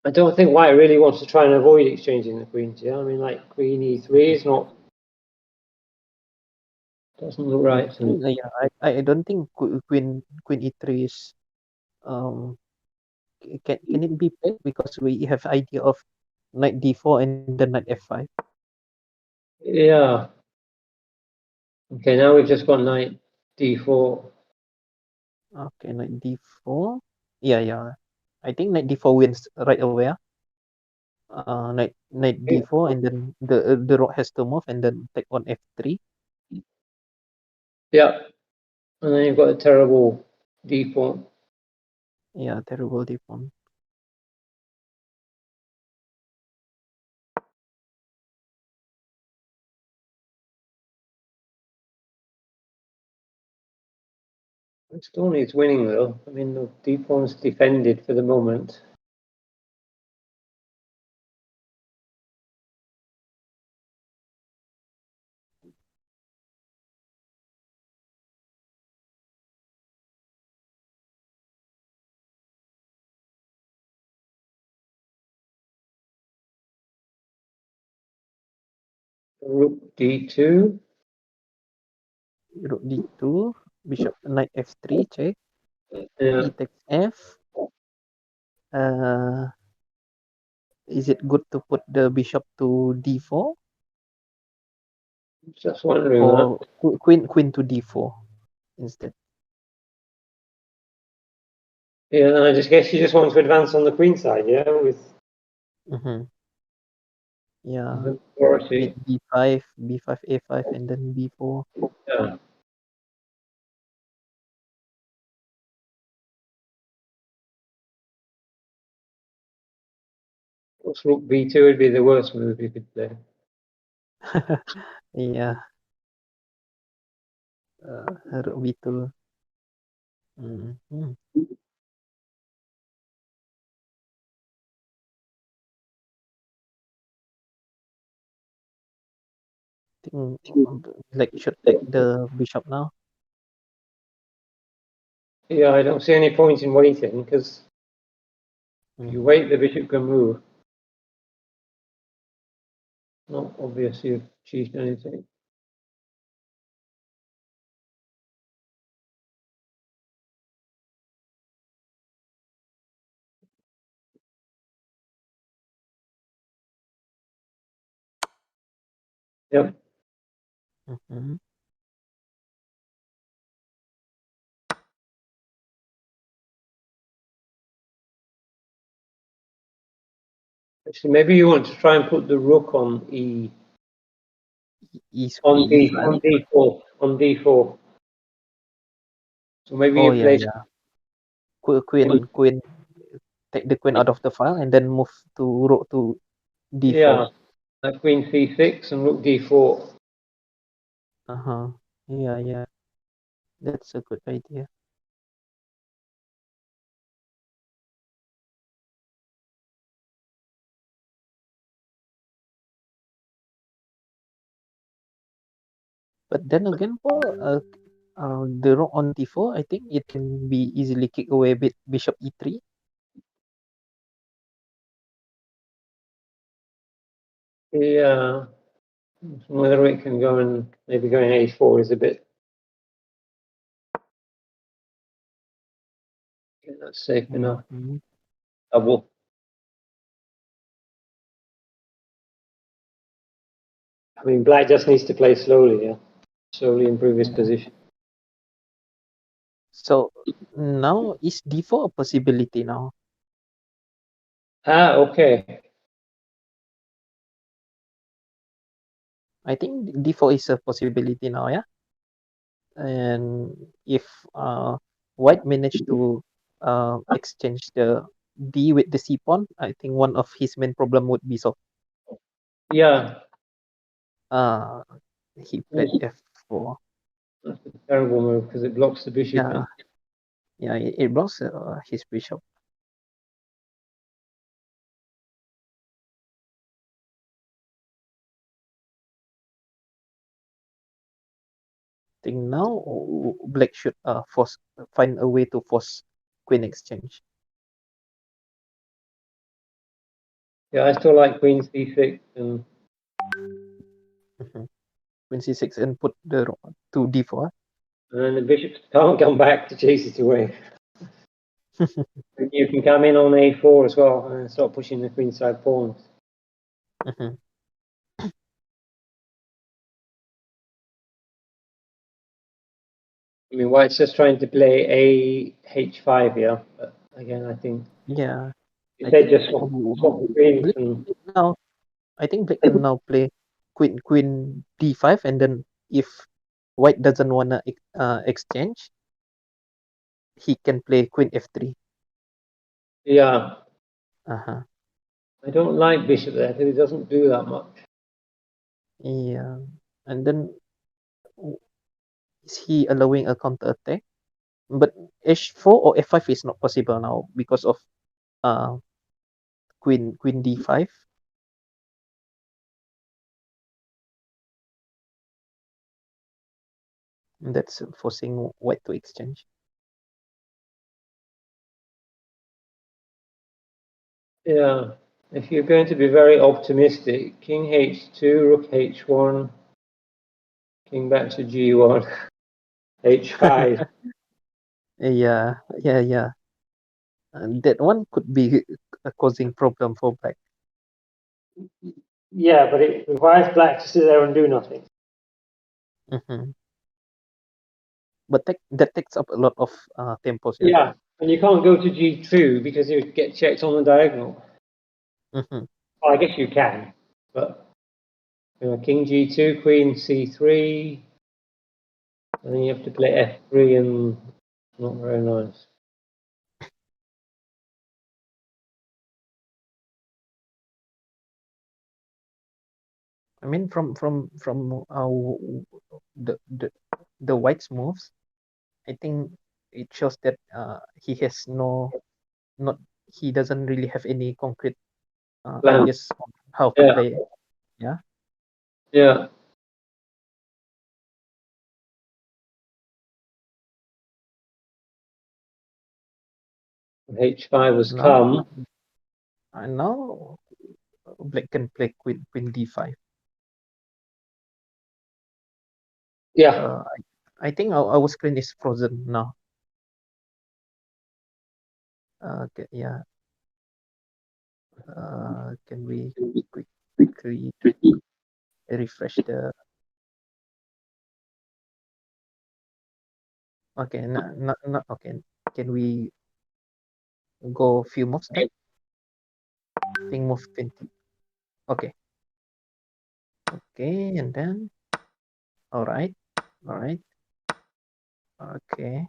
I don't think white really wants to try and avoid exchanging the queens. Yeah, I mean, like queen e3 is not. Doesn't look I right to me. think yeah, I don't think queen e3 is can it be played because we have idea of knight d4 and then knight f5. Yeah. Okay, now we've just got knight d4. Okay, knight d4. Yeah, yeah. I think knight d4 wins right away. Knight d4 and then the rook has to move and then take on f3. Yeah, and then you've got a terrible d pawn. Yeah, terrible d pawn. It still needs winning though. I mean, the d pawn's defended for the moment. Rook d2. Rook d2, bishop knight f3 check. Yeah, E takes f. Uh, is it good to put the bishop to d4 just wondering that. or queen to d4 instead? Yeah, and I just guess you just want to advance on the queen side, yeah, with Mm-hmm. Yeah, the authority. b5, b5, a5, and then b4. Yeah. What's rook b2 would be the worst move you could play. Yeah, rook b2. Mm-hmm. Think like should take the bishop now. Yeah, I don't see any point in waiting because If you wait, the bishop can move. Not obvious you've achieved anything. Yep. Mhm. Actually, maybe you want to try and put the rook on E. On E5. D4. On D4. So maybe Oh you yeah, place. yeah. Queen. Take the queen out of the file and then move to rook to D4. Yeah, like queen C6 and rook D4. Yeah, yeah. That's a good idea. But then again, the rook on D4, I think it can be easily kicked away with bishop E3. Yeah, whether it can go and maybe going A4 is a bit. Okay, that's safe enough. Mhm. Double. I mean, black just needs to play slowly, yeah. Slowly improve his Yeah. position. So now is D4 a possibility now? Ah, okay. I think D4 is a possibility now, yeah. And if White managed to exchange the D with the C pawn, I think one of his main problem would be solved. Yeah, He played F4. that's a terrible move because it blocks the bishop Yeah, in. yeah, it blocks his bishop. I think now Black should find a way to force queen exchange. Yeah, I still like queen C6 and Mhm. Queen C6 and put the rook to D4. then the bishop can't come back to chase it away. You can come in on A4 as well and start pushing the queenside pawns. Mhm. I mean, White's just trying to play a H5 here, but again, I think Yeah, you I said think just swap the queens Black and now. I think Black can now play Queen D5, and then if White doesn't wanna exchange, he can play Queen F3. yeah, Uh-huh. I don't like bishop there because it doesn't do that much. Yeah, and then is he allowing a counter attack? But H4 or F5 is not possible now because of uh Queen D5. That's forcing White to exchange. Yeah, if you're going to be very optimistic, King H2, Rook H1, King back to G1, H5. Yeah, yeah, yeah. And that one could be causing problem for Black. Yeah, but it requires black to sit there and do nothing. Hmm. But that takes up a lot of tempos. Yeah. Yeah, and you can't go to G2 because you get checked on the diagonal. Hmm. Well, I guess you can, but King G2, Queen C3, and then you have to play F3, and not very nice. I mean, from the the White's moves, I think it shows that he has not he doesn't really have any concrete Plan. ideas on how to Yeah, play. Yeah. yeah. H5 has Now come. And now black can play queen d5. Yeah. I think our screen is frozen now. Okay, yeah. Can we quickly refresh the? Okay, no, okay. Can we go few more steps? Think move 20. Okay, okay, and then all right, all right, okay.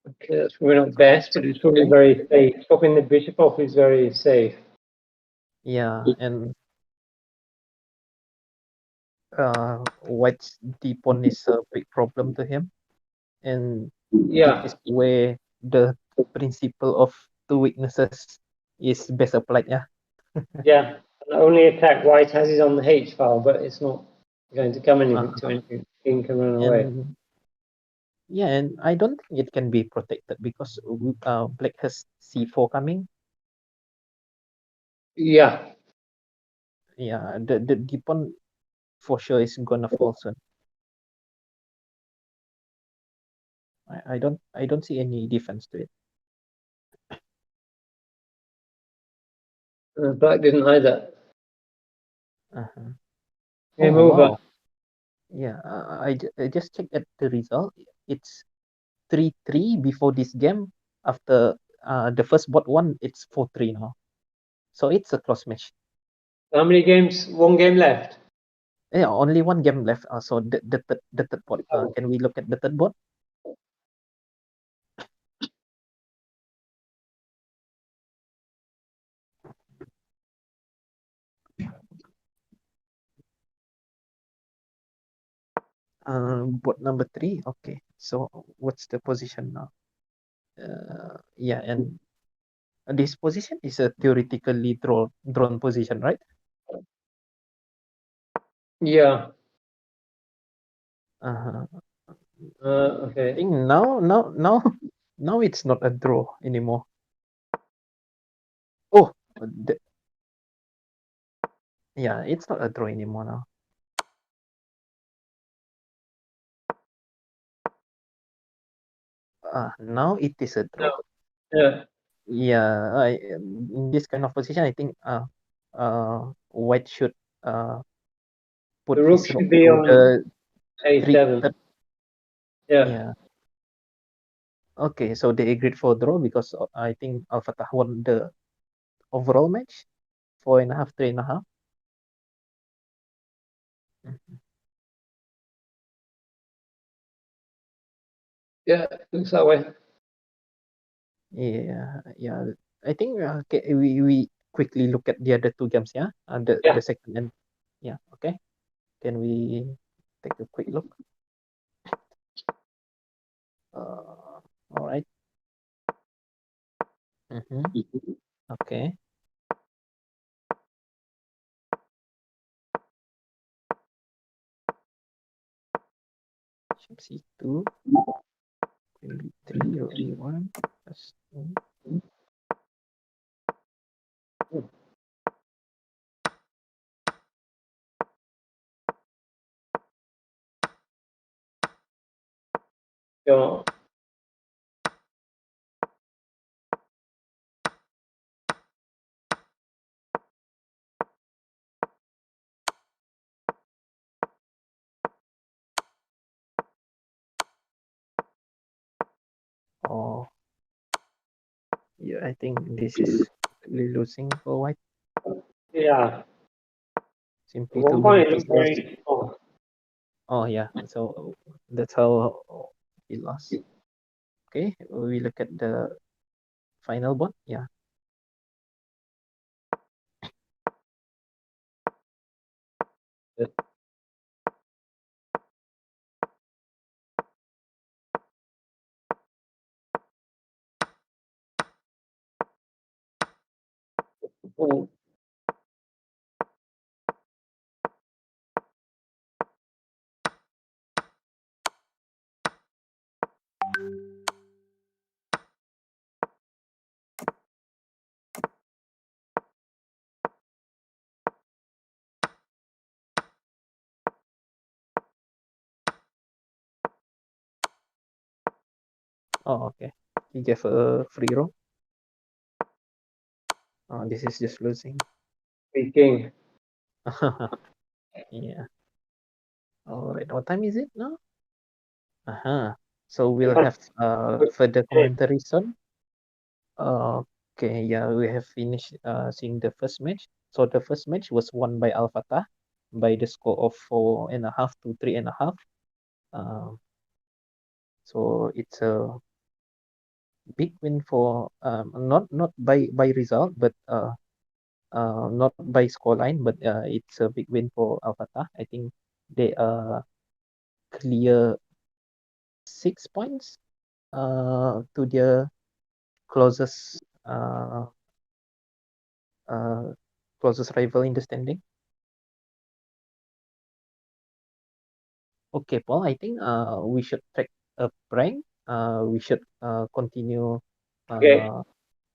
Okay, that's probably not best, but it's probably Okay. very safe. Swapping the bishop off is very safe. Yeah, and white's d pawn is a big problem to him, and this Yeah. is where the principle of two weaknesses is best applied. Yeah. Yeah. The only attack white has is on the H file, but it's not going to come anything to Uh, anything. King can run away. and yeah, and I don't think it can be protected because black has c4 coming. Yeah. Yeah, the d pawn for sure is gonna fall soon. I don't see any defense to it. Black didn't either. Uh-huh. Game Oh over. wow. Yeah, I just checked at the result. It's 3-3 before this game. After the first bot one, it's 4-3 now. So it's a close match. How many games? One game left. Yeah, only one game left. So the third bot. Oh, Can we look at the third bot? Bot number 3. Okay. So what's the position now? Yeah, and this position is a theoretically drawn position, right? yeah. Uh, I Okay. think now now it's not a draw anymore. Oh, yeah, it's not a draw anymore now. Now it is a No. draw. Yeah. Yeah, in this kind of position, I think white should The put rook his rook should be to on the A7. third. Yeah. Yeah. Okay, so they agreed for draw because I think Al Fatah won the overall match, 4.5, 3.5. Mhm. Yeah. Looks that way. Yeah, yeah. I think okay, we quickly look at the other two games, yeah. The Yeah. second and yeah, okay. Can we take a quick look? All right. Mm-hmm. Okay. Bishop C2, Queen B3, Rook B1. That's Go on. oh yeah. I think this is completely losing for white. Yeah. At Simply one too point many it looked pieces. very strong. Oh yeah. So that's how he lost. Okay. We look at the final board. Yeah. Mm. Oh, okay. He gave a free roll. Oh, this is just losing. Speaking. Yeah. All right. What time is it now? Uh-huh. So we'll have further commentary soon. Okay, yeah, we have finished seeing the first match. So the first match was won by Al Fatah by the score of 4.5 to 3.5. Um, so it's a big win for not by result, but not by scoreline, but it's a big win for Al Fatah. I think they clear 6 points to their closest uh closest rival in the standing. Okay, Paul, I think we should take a break. We should continue Okay. uh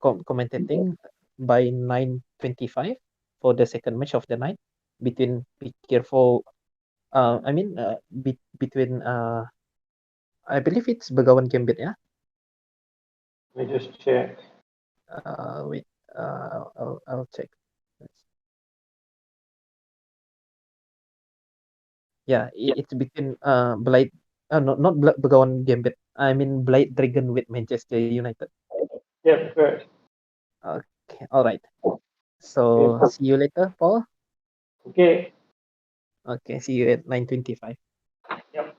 commentating by 9:25 for the second match of the night between Pikir for I mean between I believe it's Begawan Gambit, yeah. Let me just check. Wait, I'll check. Yeah, it's between Blight not Begawan Gambit. I mean Blight Dragon with Manchester United. Yep, correct. Okay, all right. Okay. So see you later, Paul. Okay. Okay, see you at 9:25. Yep.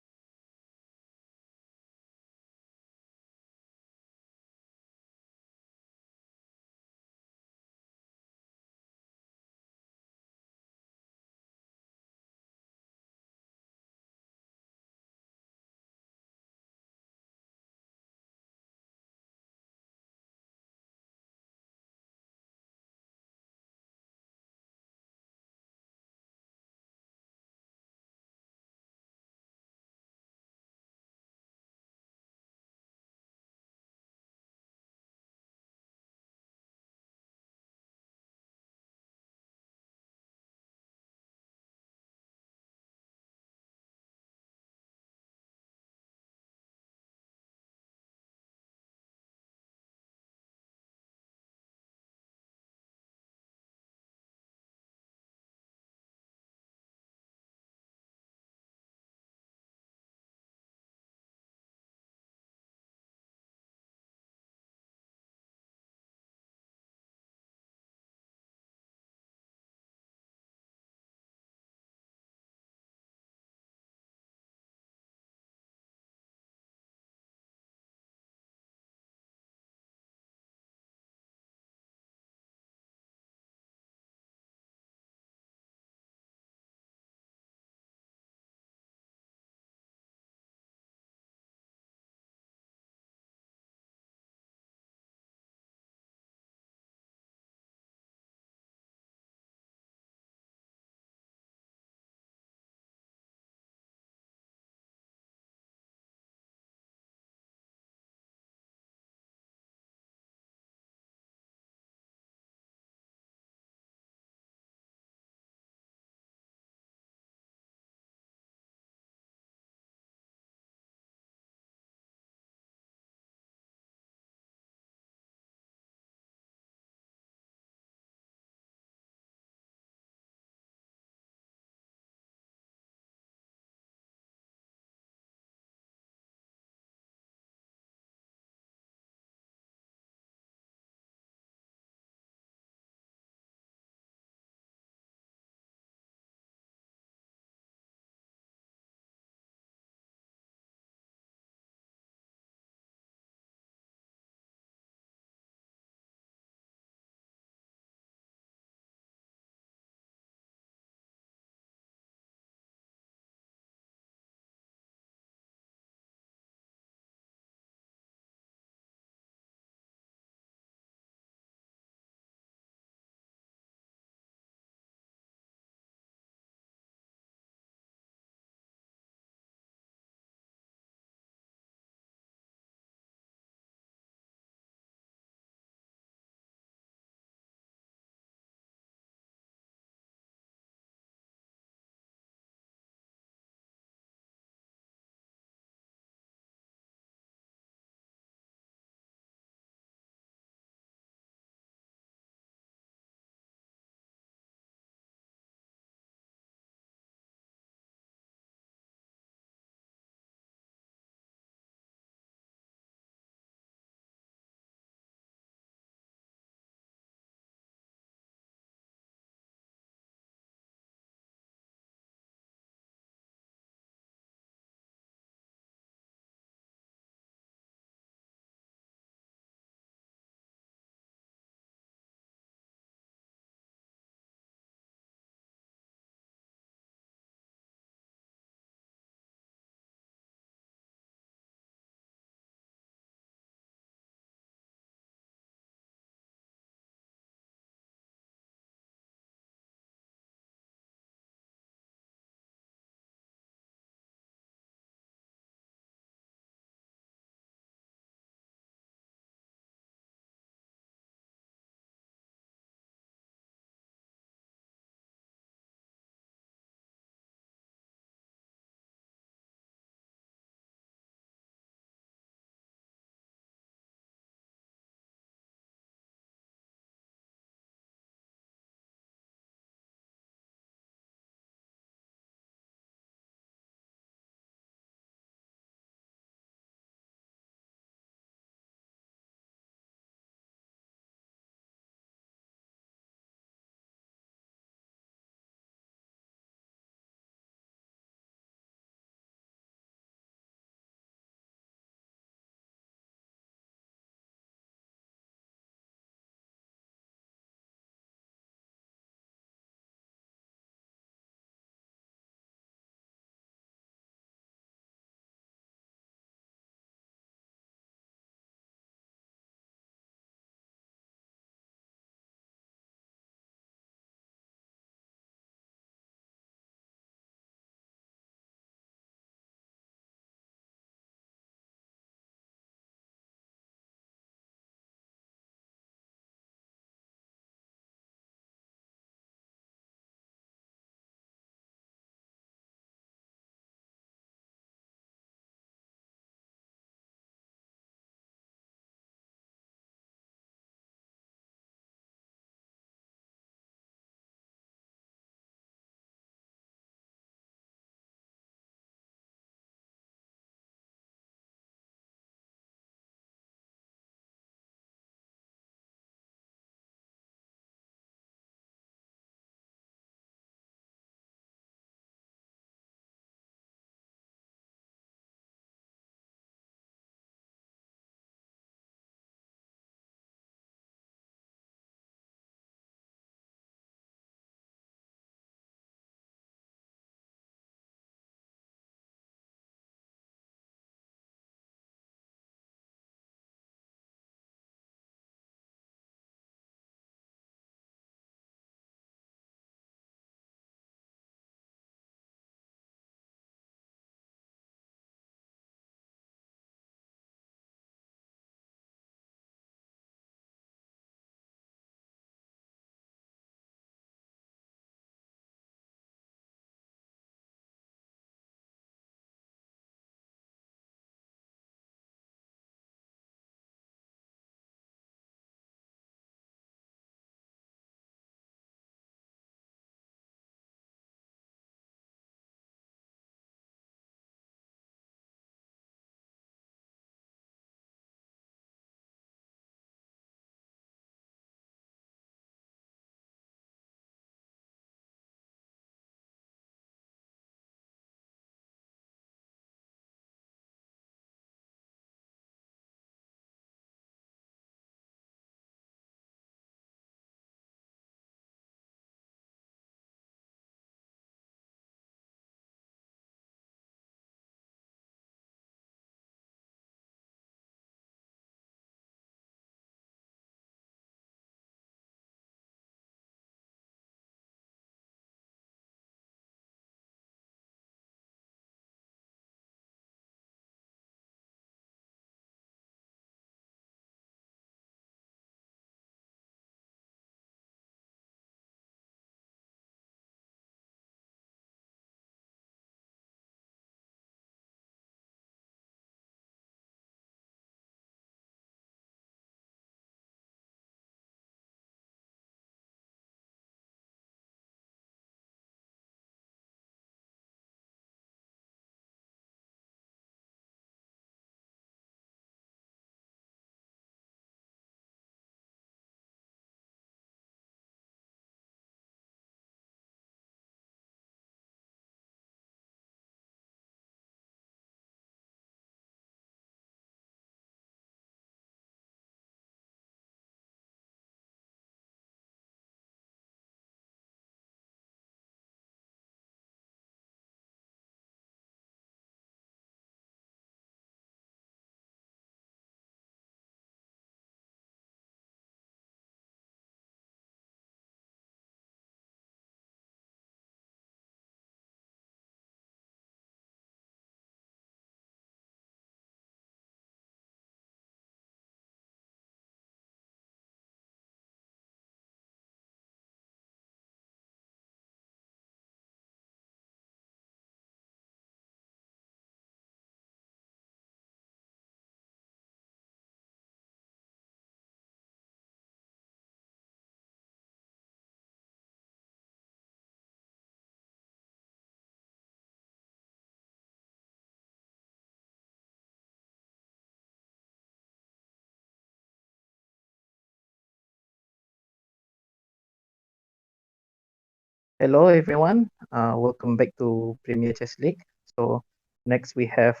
Hello everyone. Welcome back to Premier Chess League. So next we have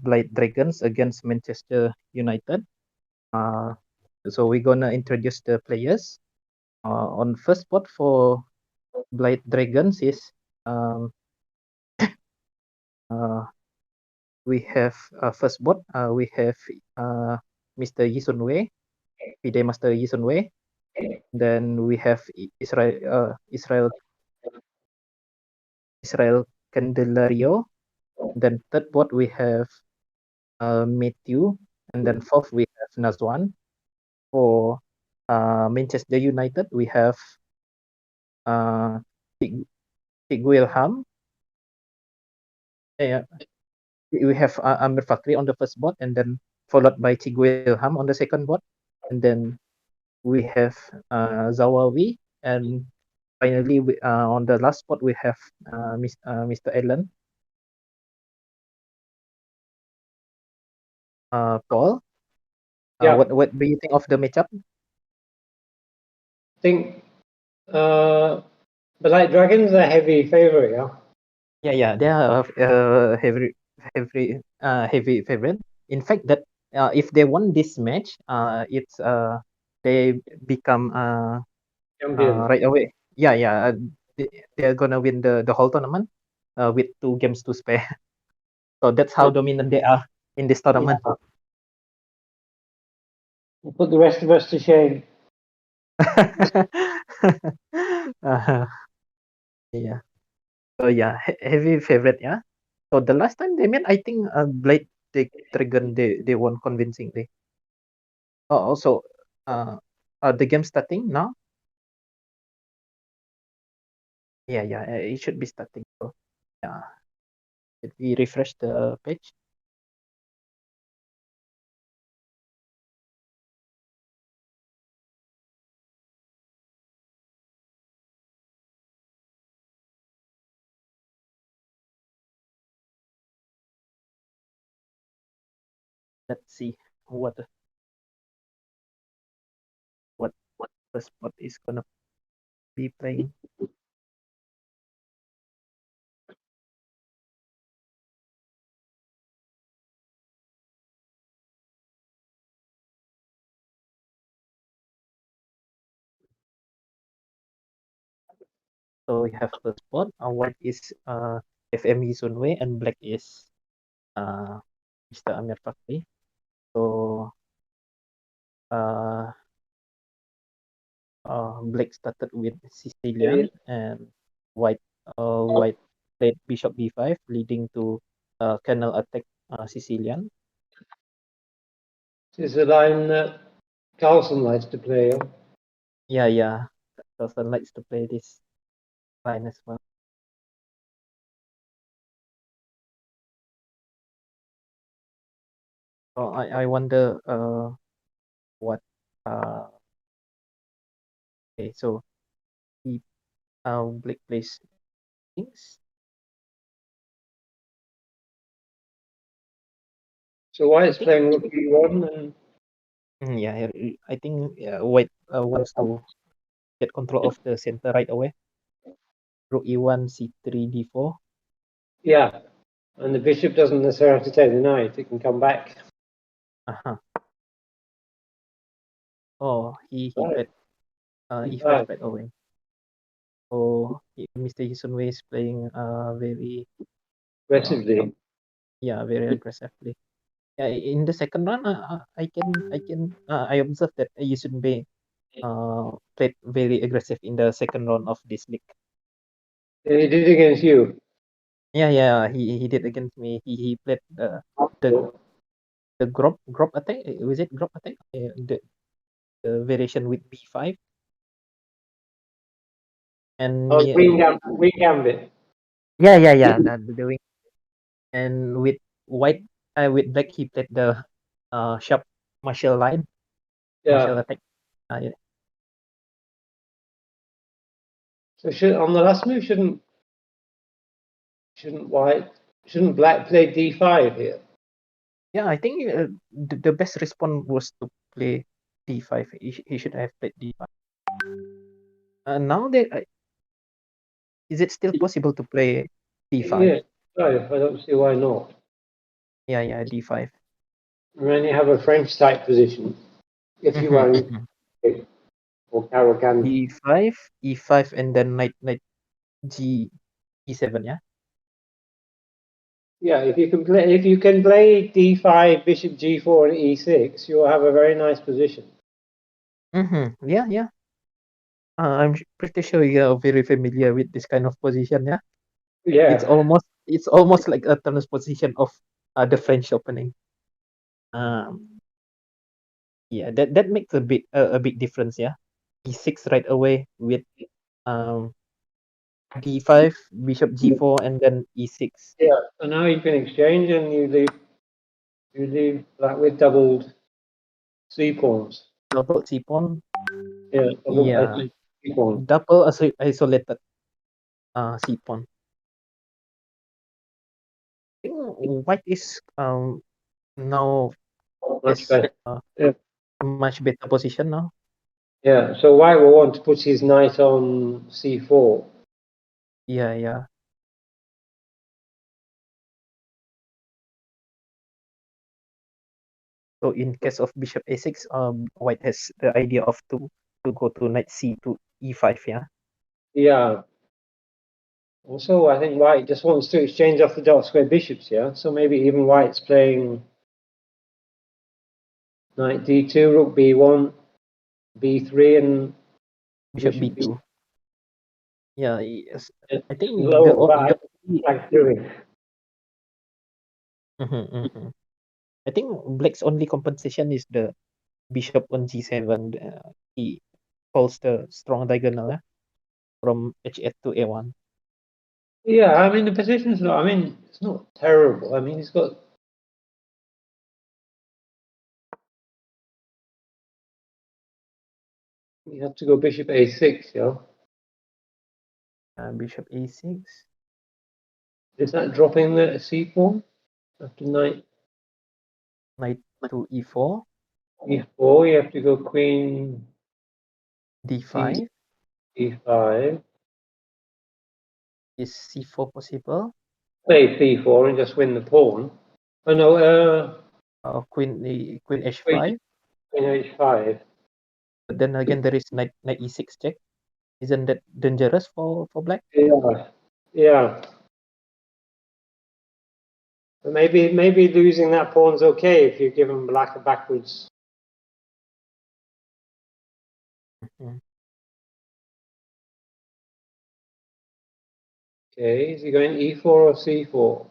Blade Dragons against Manchester United. Uh, so we're gonna introduce the players. On first spot for Blade Dragons is um, uh, we have first spot. We have Mr. Yi Sun Wei, FIDE Master Yi Sun Wei. Then we have Israel Candelario. Then third spot we have Matthew, and then fourth we have Nazwan. For Manchester United, we have uh, Tig Wilhelm. Yeah, we have Amir Fakri on the first spot, and then followed by Tig Wilhelm on the second spot, and then we have Zawawi, and finally on the last spot we have Mr. Allen. Paul, Yeah, what do you think of the matchup? I think Black Dragons are heavy favorite. Yeah, Yeah, they are heavy favorite. In fact, that if they won this match, it's they become champions. right away. They're gonna win the whole tournament with 2 games to spare. So that's how dominant they are in this tournament. Yeah. We'll put the rest of us to shame. uh, yeah. So yeah, heavy favorite. Yeah. So the last time they met, I think Blade Dragon they won convincingly. Oh, also, the game starting now? Yeah, it should be starting. So, yeah, let me refresh the page. Let's see what what the spot is gonna be playing. So we have the spot. White is FME Sunway and black is uh Mr. Amir Fakri. So uh black started with Sicilian and white white played bishop b5 leading to canal attack Sicilian. This is a line that Carlson likes to play. Yeah. Carlson likes to play this line as well. So I wonder what okay, so he black plays things. So White's playing Rook E1 and Yeah, I think white wants to get control of the center right away. Rook e1, c3, d4. yeah, and the bishop doesn't necessarily have to take the knight; it can come back. Uh-huh. Oh, he Right. played e5 Right. right away. So Mr. Hisunwei is playing very Aggressively. yeah, very aggressively. Yeah, in the second round, I observed that Yusunbei played very aggressive in the second round of this league. And he did against you. Yeah, he did against me. He played the the grop attack. Was it grop attack? The variation with b5 and Oh, yeah, Queen Gambit. yeah. The wing and with white, with black, he played the sharp martial line, martial Yeah. attack. Yeah. So on the last move, White shouldn't Black play D5 here? Yeah, I think the best response was to play d5. He should have played d5. Now Is it still possible to play d5? Yeah, I don't see why not. Yeah, d5. And then you have a French type position if you are in or Carroll d5, e5, and then knight g e7. Yeah. Yeah, if you can play d5, bishop g4, and e6, you'll have a very nice position. Yeah. I'm pretty sure you're very familiar with this kind of position. Yeah. It's Yeah, almost like a transposition of the French opening. Um, yeah, that makes a big difference. Yeah, e6 right away with um d5, bishop g4, and then e6. yeah. So now you can exchange, and you leave like with doubled c pawns. Double c pawn. Yeah, double Yeah, c pawn. double isolated c pawn. I think white is now Much has better. Yeah. much better position now. Yeah. So white will want to put his knight on c4. Yeah. So in case of bishop a6, white has the idea of to go to knight c to e5. Yeah. Yeah. Also, I think white just wants to exchange off the dark square bishops. Yeah. So maybe even white's playing knight d2, rook b1, b3, and Bishop bishop b. b2. Yeah. Yes. I It's think lower the back. only Black's doing. mhm. I think black's only compensation is the bishop on g7. He calls the strong diagonal, from h8 to a1. Yeah, I mean the position's not. I mean it's not terrible. I mean he's got. You have to go bishop a6. Yeah. Bishop a6, Is that dropping the c pawn after knight knight to e4, e4? You have to go queen c d5. e5. Is c4 possible? Play c4 and just win the pawn. Oh no, Queen queen h5. queen h5. But then again, there is knight e6 check. Isn't that dangerous for black? Yeah, yeah. But maybe losing that pawn's okay if you give him black a backwards. Mhm. Okay, is he going e4 or c4?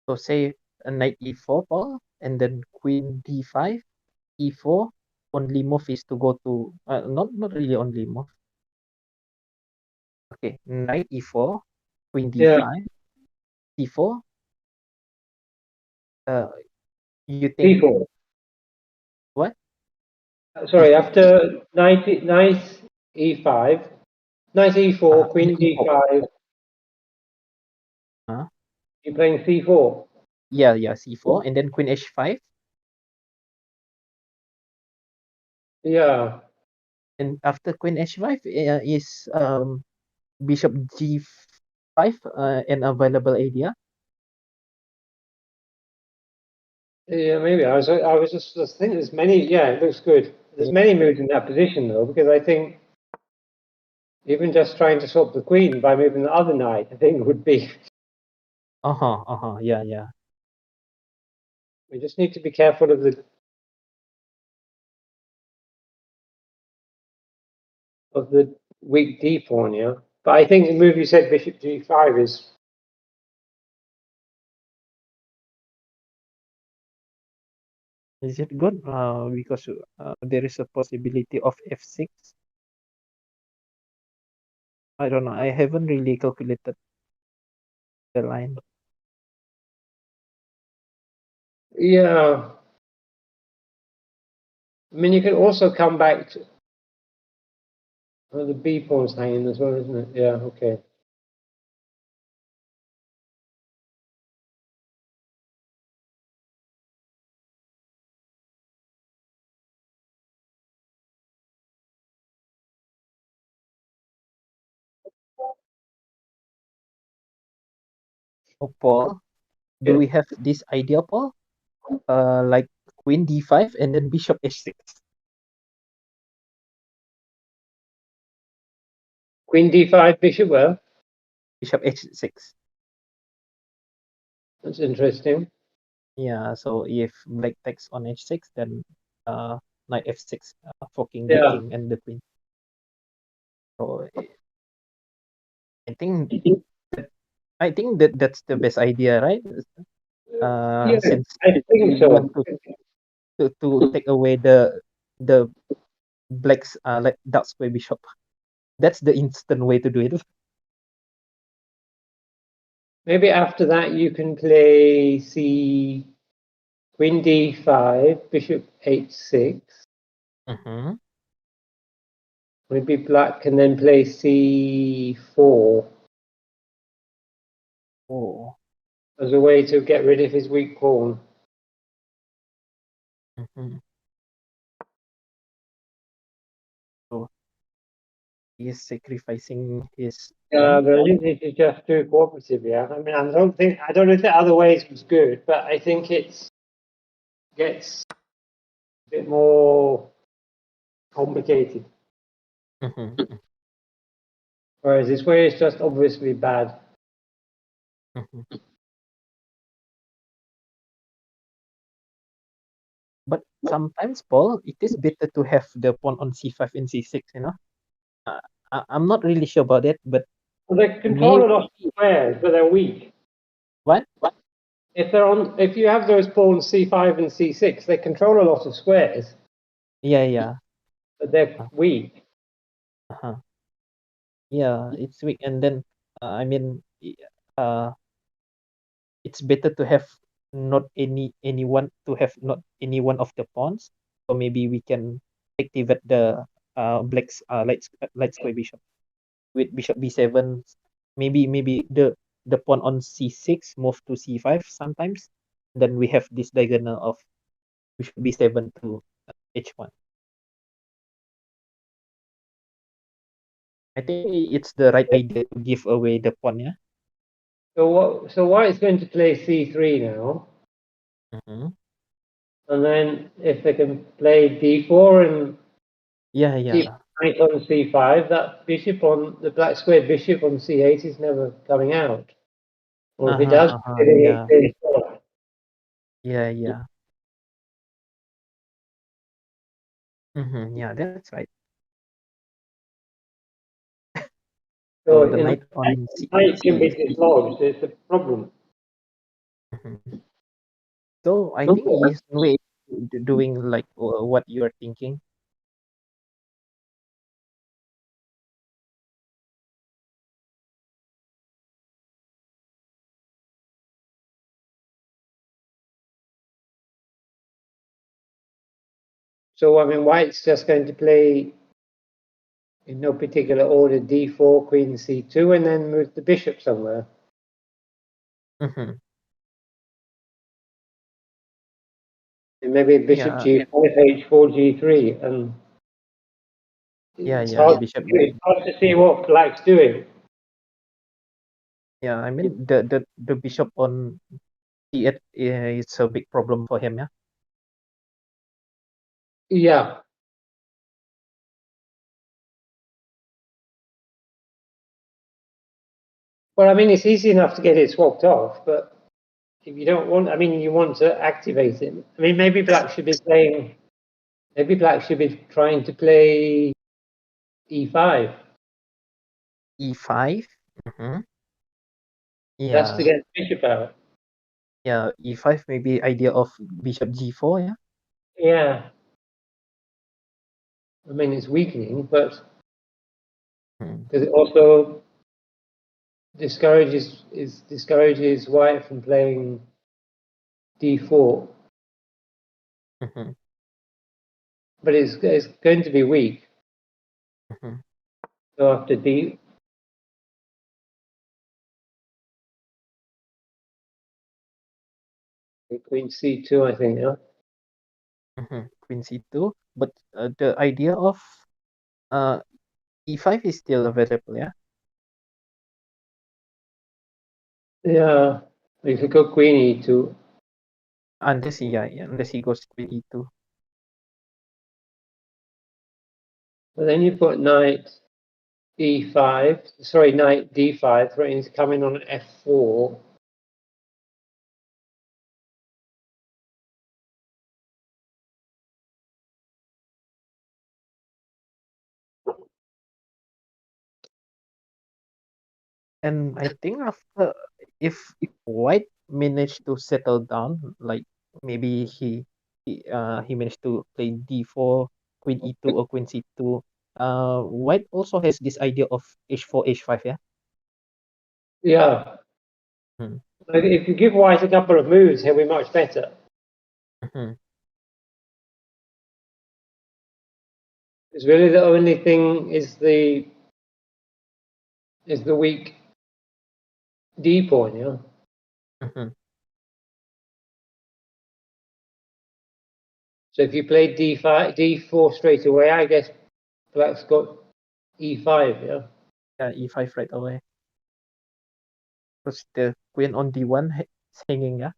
So say a knight e4, Paul, and then queen d5, e4. Only move is to go to not really only move. Okay, knight e4, queen Yeah, d5, c4. Uh, you think c4. what? Sorry, e4, after knight e5, knight e4, and queen e4. d5, Huh? you're playing c4. Yeah, c4, and then queen h5, Yeah, and after queen h5 is bishop g5, an available idea. yeah, maybe. I was just thinking there's many. Yeah, it looks good. There's many moves in that position though, because I think even just trying to swap the queen by moving the other knight, I think would be. Yeah. We just need to be careful of the weak d pawn, yeah. But I think the move you said, bishop g5, is. Is it good? Because there is a possibility of f6. I don't know. I haven't really calculated the line. Yeah. I mean, you can also come back to the B pawn's hanging as well, isn't it? Yeah. Okay. Oh, Paul, do Yeah. we have this idea, Paul? Like queen d5 and then bishop h6. Queen D5, bishop. Well, Bishop h6. that's interesting. Yeah, so if black takes on h6, then knight f6, forking the Yeah. king and the queen. So I think I think that's the best idea, right? Yeah, Since I think we want so. to take away the black's like dark square bishop. That's the instant way to do it. Maybe after that you can play Queen D5, bishop H6. Mm-hmm. Maybe black can then play C4 Oh. as a way to get rid of his weak pawn. Mm-hmm. So he's sacrificing his Yeah, pawn. but I think this is just too cooperative. Yeah, I mean, I don't know if the other ways was good, but I think it gets a bit more complicated. Mm-hmm. Whereas this way is just obviously bad. Mm-hmm. But sometimes, Paul, it is better to have the pawn on c5 and c6, you know? I'm not really sure about that, but Well, they control maybe a lot of squares, but they're weak. what? If you have those pawns C5 and C6, they control a lot of squares, Yeah, yeah. but they're Uh, weak. uh-huh. Yeah, it's weak. And then, I mean, uh, it's better to have not anyone to have not any one of the pawns. So maybe we can activate the black's light square bishop with bishop b7. Maybe the pawn on c6 move to c5 sometimes. Then we have this diagonal of bishop b7 to h1. I think it's the right idea to give away the pawn, yeah. So white is going to play C3 now, Mm-hmm. and then if they can play D4 and Yeah, keep yeah. knight on C5, that bishop on the black square bishop on C8 is never coming out. Or if it Uh-huh, does, uh-huh. it Yeah, plays four. yeah, yeah. Mm-hmm. Yeah, that's right. So So the knight on knight can be c. dislodged. It's a problem. Mhm. So I think he's way doing like what you're thinking. So I mean, white's just going to play in no particular order D4, Queen C2, and then move the bishop somewhere. Mm-hmm. And maybe bishop Yeah, G5, H4, G3, and yeah, it's yeah. hard. Bishop. It's hard to see what black's doing. Yeah, I mean the bishop on c8 is a big problem for him. Yeah. Yeah, well, I mean, it's easy enough to get it swapped off, but if you don't want, I mean, you want to activate it. I mean, maybe black should be playing. Maybe black should be trying to play E5. E5. Mm-hmm. That's to Yeah, get the bishop out. yeah. E5 maybe idea of bishop g4. Yeah. Yeah, I mean, it's weakening, but Hmm. because it also discourages white from playing D4. Mhm. but it's going to be weak. Mhm. So after D, Queen C2, I think. Yeah. Mhm. Queen C2, but the idea of uh E5 is still available, yeah? Yeah. You could go Queen E2, Unless he, yeah, unless he goes Queen E2. but then you've got Knight E5. Sorry, Knight D5 threatening to come in on F4. And I think after, if White managed to settle down, like maybe he managed to play D4, Queen E2 or Queen C2. White also has this idea of H4, H5, yeah. Yeah. Hmm. If you give White a couple of moves, he'll be much better. Mhm. It's really the only thing is the weak D pawn, yeah. Mhm. So if you play D5, D4 straight away, I guess Black's got E5, yeah. Yeah, E5 right away. Because the Queen on D1 is hanging, yeah.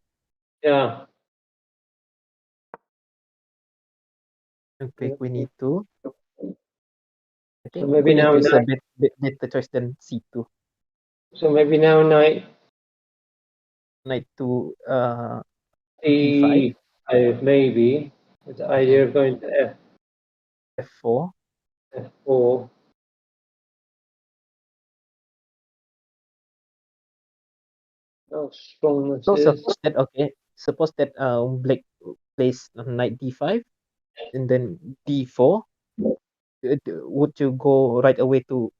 Yeah. Okay, Queen E2. I So think maybe Queen now E2 is a Knight. better choice than C2. So maybe now Knight Knight to D5, D5, maybe, with the idea mhm, of going to F4. F4. How strong this So is. suppose that, okay, suppose that Black plays Knight D5 and then D4. Would you go right away to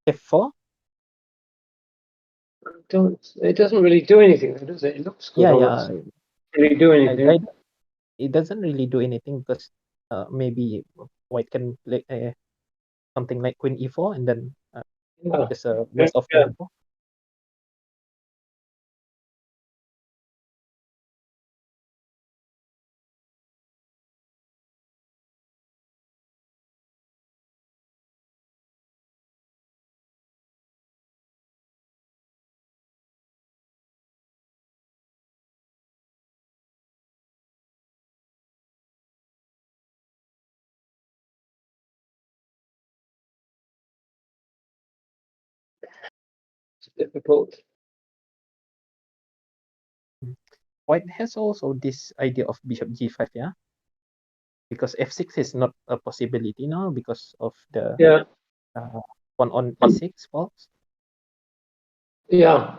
F4? Don't. It doesn't really do anything, does it? It looks good Yeah, on yeah. us. Really do anything. It doesn't really do anything because maybe White can play something like Queen E4 and then Yeah. just a Yeah. waste of Yeah. tempo. It's difficult. Mm. White has also this idea of Bishop G5, yeah, because F6 is not a possibility now because of the Yeah. uh, pawn on E6 falls. Yeah.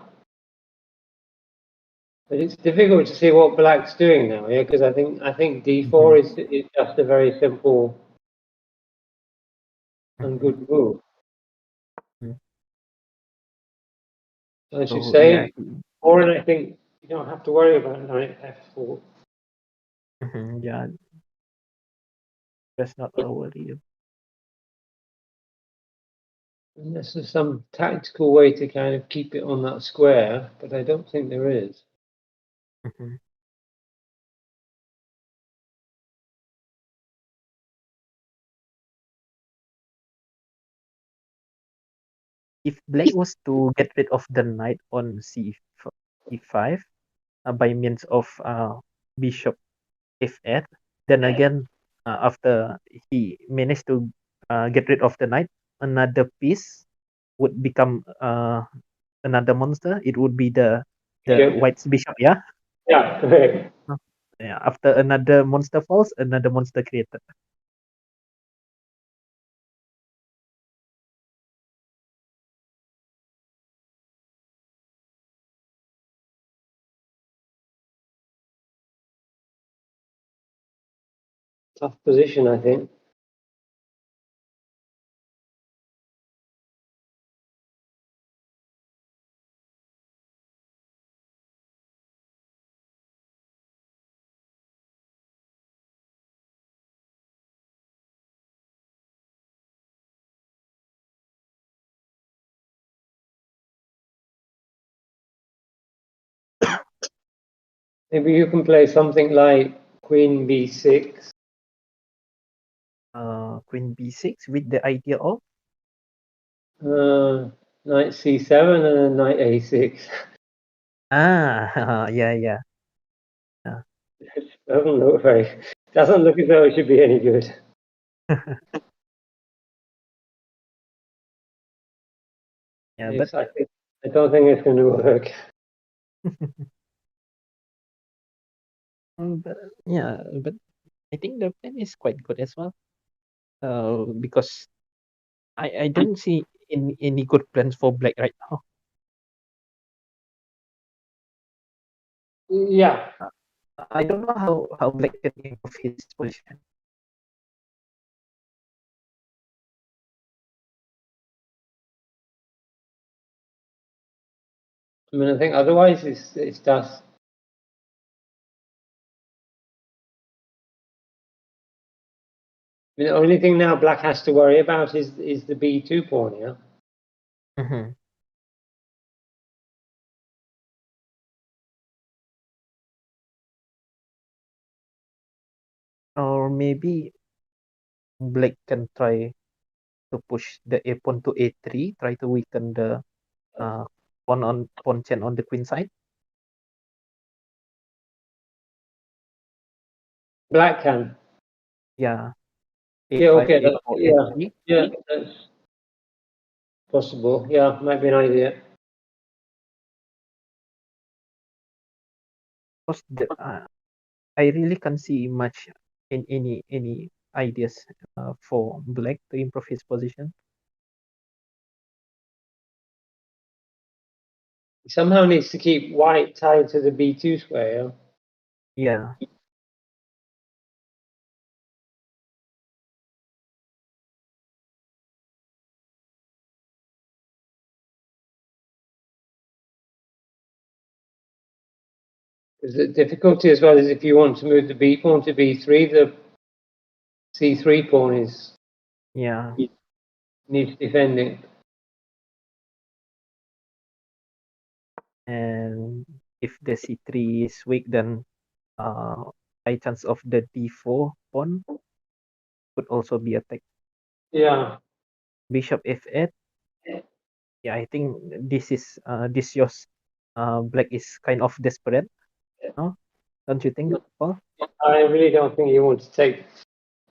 But it's difficult to see what Black's doing now, yeah, because I think D4 Mhm. is just a very simple and Mhm. good move. Mhm. As you So yeah, say, or I think you don't have to worry about knight F4 yeah, that's not a worry. unless there's some tactical way to kind of keep it on that square, but I don't think there is. Mhm. If Black was to get rid of the knight on C5 by means of Bishop F8, then again, after he managed to get rid of the knight, another piece would become another monster. It would be the Yeah, White's Bishop, yeah. yeah, correct. Yeah. After another monster falls, another monster created. Tough position, I think. Maybe you can play something like Queen B6. Queen B6 with the idea of Knight C7 and then Knight A6. yeah, yeah. Doesn't look as though it should be any good. Yeah, but Yes, I don't think it's going to work. but yeah, but I think the plan is quite good as well. Because I don't see any good plans for black right now. Yeah, I don't know how black can improve his position. I mean, I think otherwise it's dust. I mean, the only thing now black has to worry about is the B2 pawn, yeah? Mm-hmm. Or maybe black can try to push the a pawn to a3, try to weaken the uh, pawn chain on the queen side. Black can. Yeah, Yeah, a5, okay, a4, a3. yeah, that's possible. Yeah, might be an idea. Because I really can't see much in any ideas for black to improve his position. He somehow needs to keep white tied to the B2 square, yeah? Yeah, Because the difficulty as well is if you want to move the B pawn to B3, the C3 pawn yeah. needs defending. And if the c3 is weak, then high chance of the d4 pawn could also be attacked. Yeah. Bishop f8. Yeah, I think this yours black is kind of desperate. No, don't you think, Paul? I really don't think you want to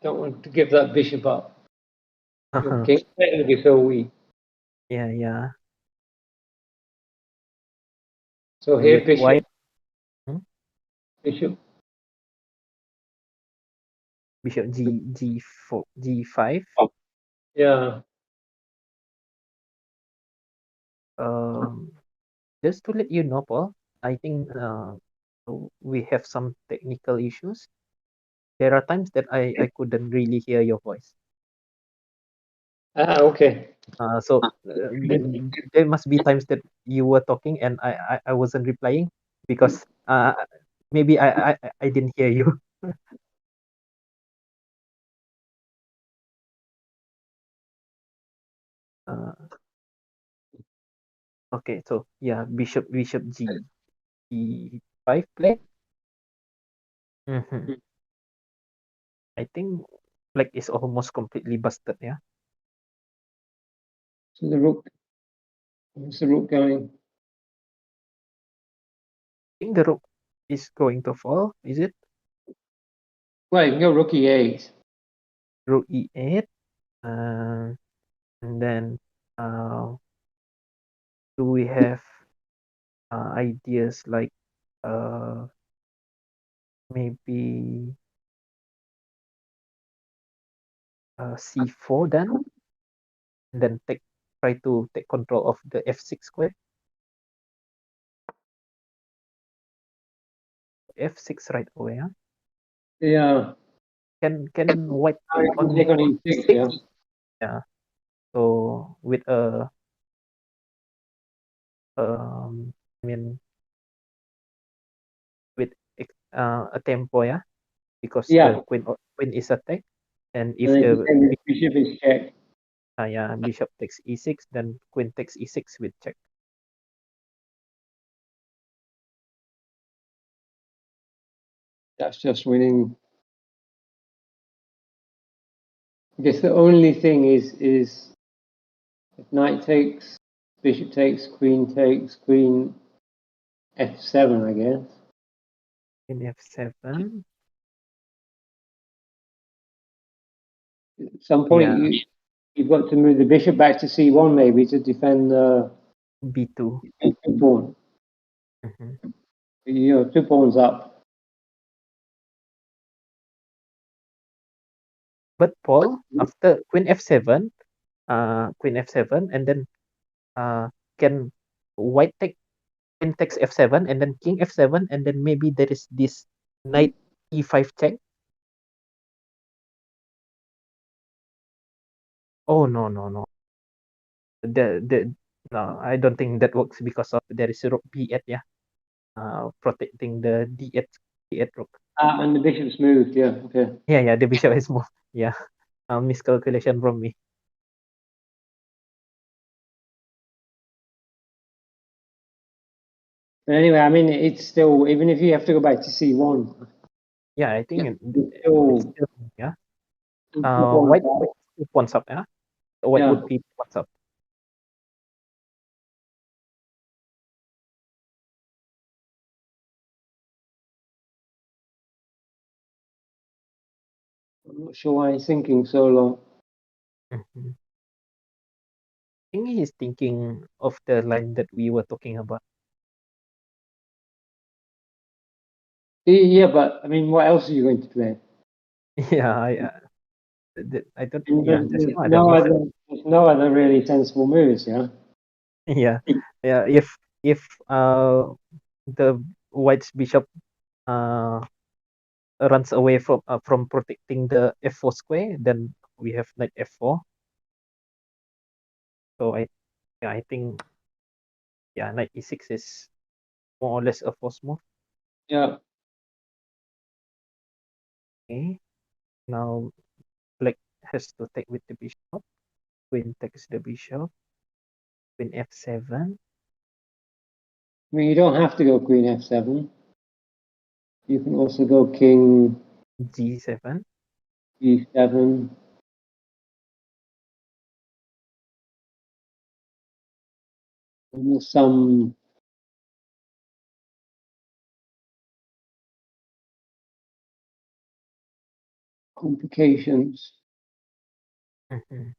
don't want to give that bishop up. Your king will be so weak. Yeah, yeah. So And here, with white, hmm? bishop, Bishop g4 g5. yeah. Um, just to let you know, Paul, I think we have some technical issues. There are times that I couldn't really hear your voice. Okay. There must be times that you were talking and I wasn't replying because maybe I didn't hear you. Uh, okay, so yeah, bishop g5 play. Mm-hmm. I think black is almost completely busted. Yeah, So the rook, where's the rook going? I think the rook is going to fall. Is it Well, you can go rook e8. rook e8? And then uh, do we have ideas like uh, maybe c4 then? And then try to take control of the f6 square. F6 right away. Huh? Yeah. Can white I take can take on on e6, e6? yeah. Yeah. So with I mean with a tempo, yeah, because the Yeah. queen is attacked, and And if then the the bishop is checked. yeah, bishop takes e6, then queen takes e6 with check. That's just winning. I guess the only thing is if knight takes, bishop takes, queen f7, I guess. In f7. At some point, Yeah, you've got to move the bishop back to c1 maybe to defend the b2. pawn. Mhm. You know, 2 pawns up. But Paul, after queen f7, and then can white take queen takes f7 and then king f7, and then maybe there is this knight e5 check. Oh, no, no, no. The no, I don't think that works because of there is rook b8, yeah. Protecting the d8 rook. And the bishop's moved, yeah, okay. Yeah, the bishop is moved. Yeah. Miscalculation from me. But anyway, I mean, it's still, even if you have to go back to c1, Yeah, I think it's it's still still, yeah. 2 pawns White up. is one up, yeah. White Yeah, would be one up. I'm not sure why he's thinking so long. Mhm. I think he's thinking of the line that we were talking about. Yeah, but I mean, what else are you going to play? Yeah, I don't. And Yeah, there's there's no other no move. other, there's no other really sensible moves, yeah? Yeah, yeah. If the white's bishop uh runs away from protecting the f4 square, then we have knight f4. So I think yeah, knight e6 is more or less a force move. Yeah. Okay, now black has to take with the bishop. Queen takes the bishop. Queen f7. I mean, you don't have to go queen f7. You can also go king G7. g7. And there's some complications. Mhm.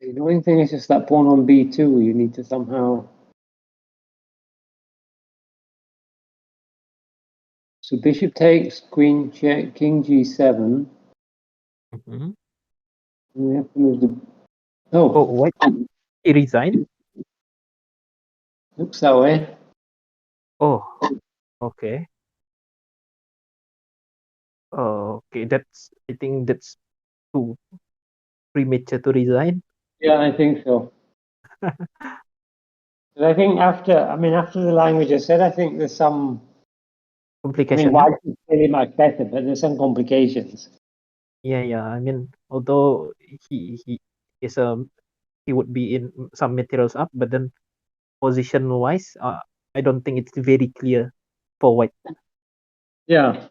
The annoying thing is just that pawn on b2. You need to somehow. So bishop takes, queen check, king g7. Mhm. And we have to move the. Oh, Oh, white he resigned. looks that way. Oh, okay. Okay, that's I think that's too premature to resign. Yeah, I think so. But I think after the language I said, I think there's some. I mean, Complication, yeah. white is clearly much better, but there's some complications. Yeah. I mean, although he is he would be in some materials up, but then position wise, I don't think it's very clear for white. Yeah,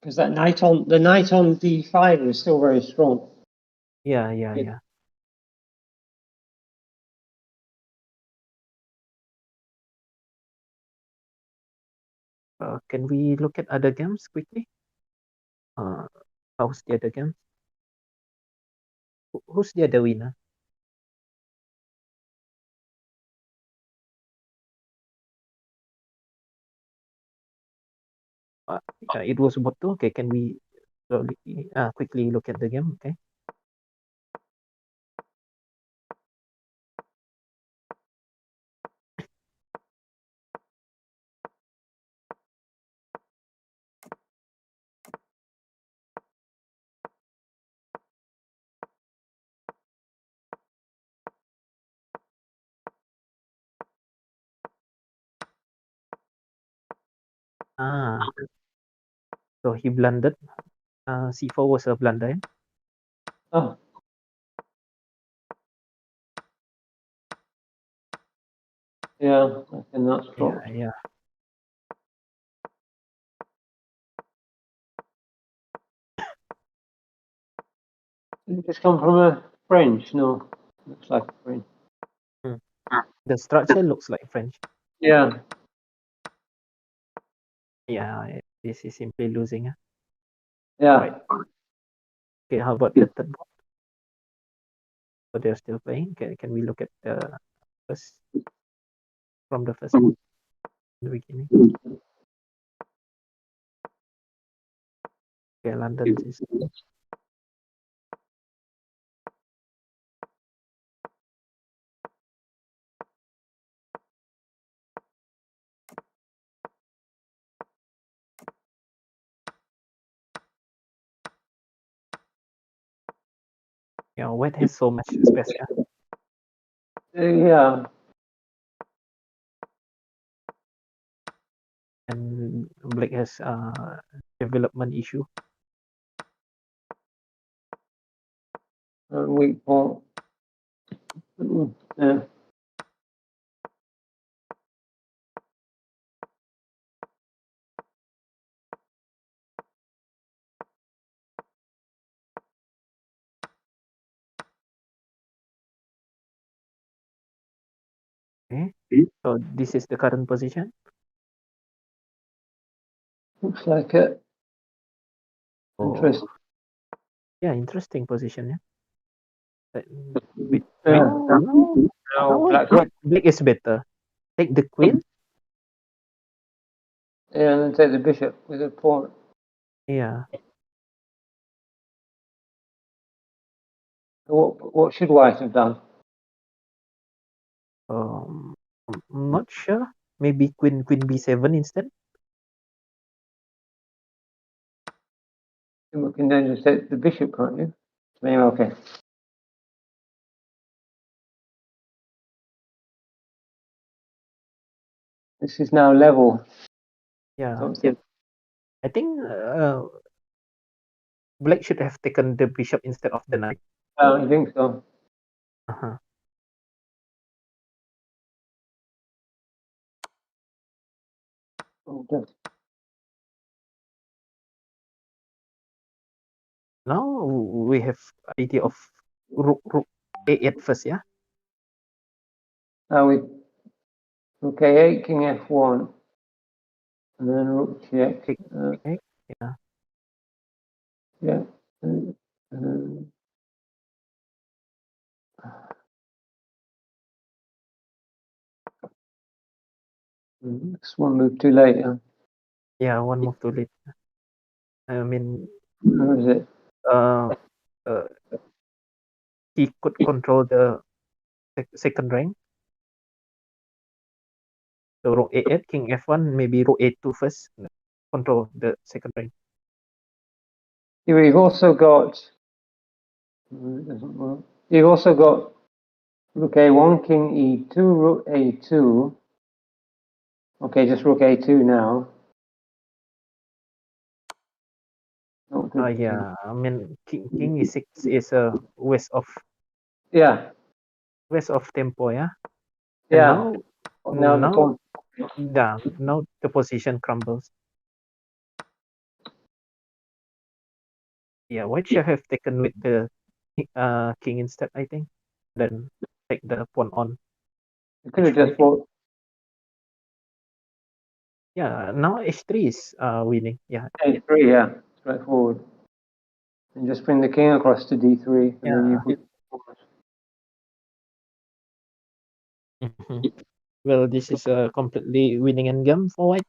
because the knight on d5 was still very strong. Yeah. Can we look at other games quickly? Uh, how's the other game? Who's the other winner? Uh, it was Botto. Okay, can we slowly, quickly look at the game? Okay. Ah, So he blundered. C4 was a blunder. Yeah? Oh. Yeah, I think that's dropped. Yeah. Did it just come from a French? No, looks like a French. The structure looks like French. Yeah. Yeah, this is simply losing. Yeah. Right. Okay, how about the third board? So they're still playing. Can we look at the first from the first board in the beginning? Okay, London is white has so much space. Yeah. And black has development issue. Weak point. Yeah. Okay, so this is the current position. Looks like it. Interesting. Yeah, interesting position. Yeah. Wait, Yeah. no, black is better. Take the queen. Yeah, and then take the bishop with a pawn. Yeah. What should white have done? I'm not sure. Maybe queen b7 instead. You can then just take the bishop, can't you? Maybe okay. This is now level. Yeah. I think black should have taken the bishop instead of the knight. I think so. Uh-huh. Okay. Now we have idea of rook a8 first, yeah. Now we rook a8, king f1, and then rook check. Okay. Yeah. Yeah. This one moved too late. Yeah, one move too late. I mean, Where is it? He could control the second rank. So rook a8, king f1, maybe rook a2 first. Control the second rank. You've also got. It doesn't work. You've also got rook a1, king e2, rook a2. Okay, just rook a2 now. Not good. Yeah, I mean king e6 is a waste of tempo, yeah. And Yeah. Now the pawn. now the position crumbles. Yeah, white should have taken with the king instead, I think. Then take the pawn on. You could have h5. just brought. Yeah, now h3 is winning. Yeah. a3, yeah, straightforward. And just bring the king across to d3, and then you put. Well, this is a completely winning endgame for white.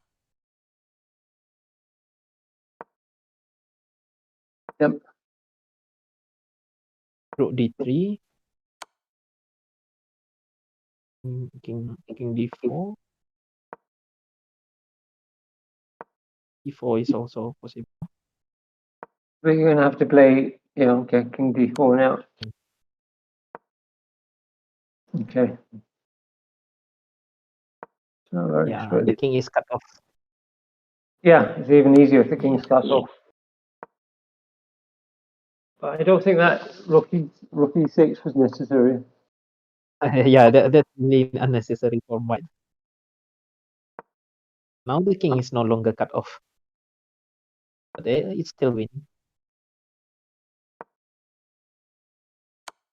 Yep. Rook d3. King d4. e4 is also possible. But you're going to have to play, okay, king d4 now. Okay. It's not very Yeah, straight. the king is cut off. Yeah, it's even easier if the king's cut off. But I don't think that rook e6 was necessary. Yeah, that's really unnecessary for white. Now the king is no longer cut off, but it's still winning.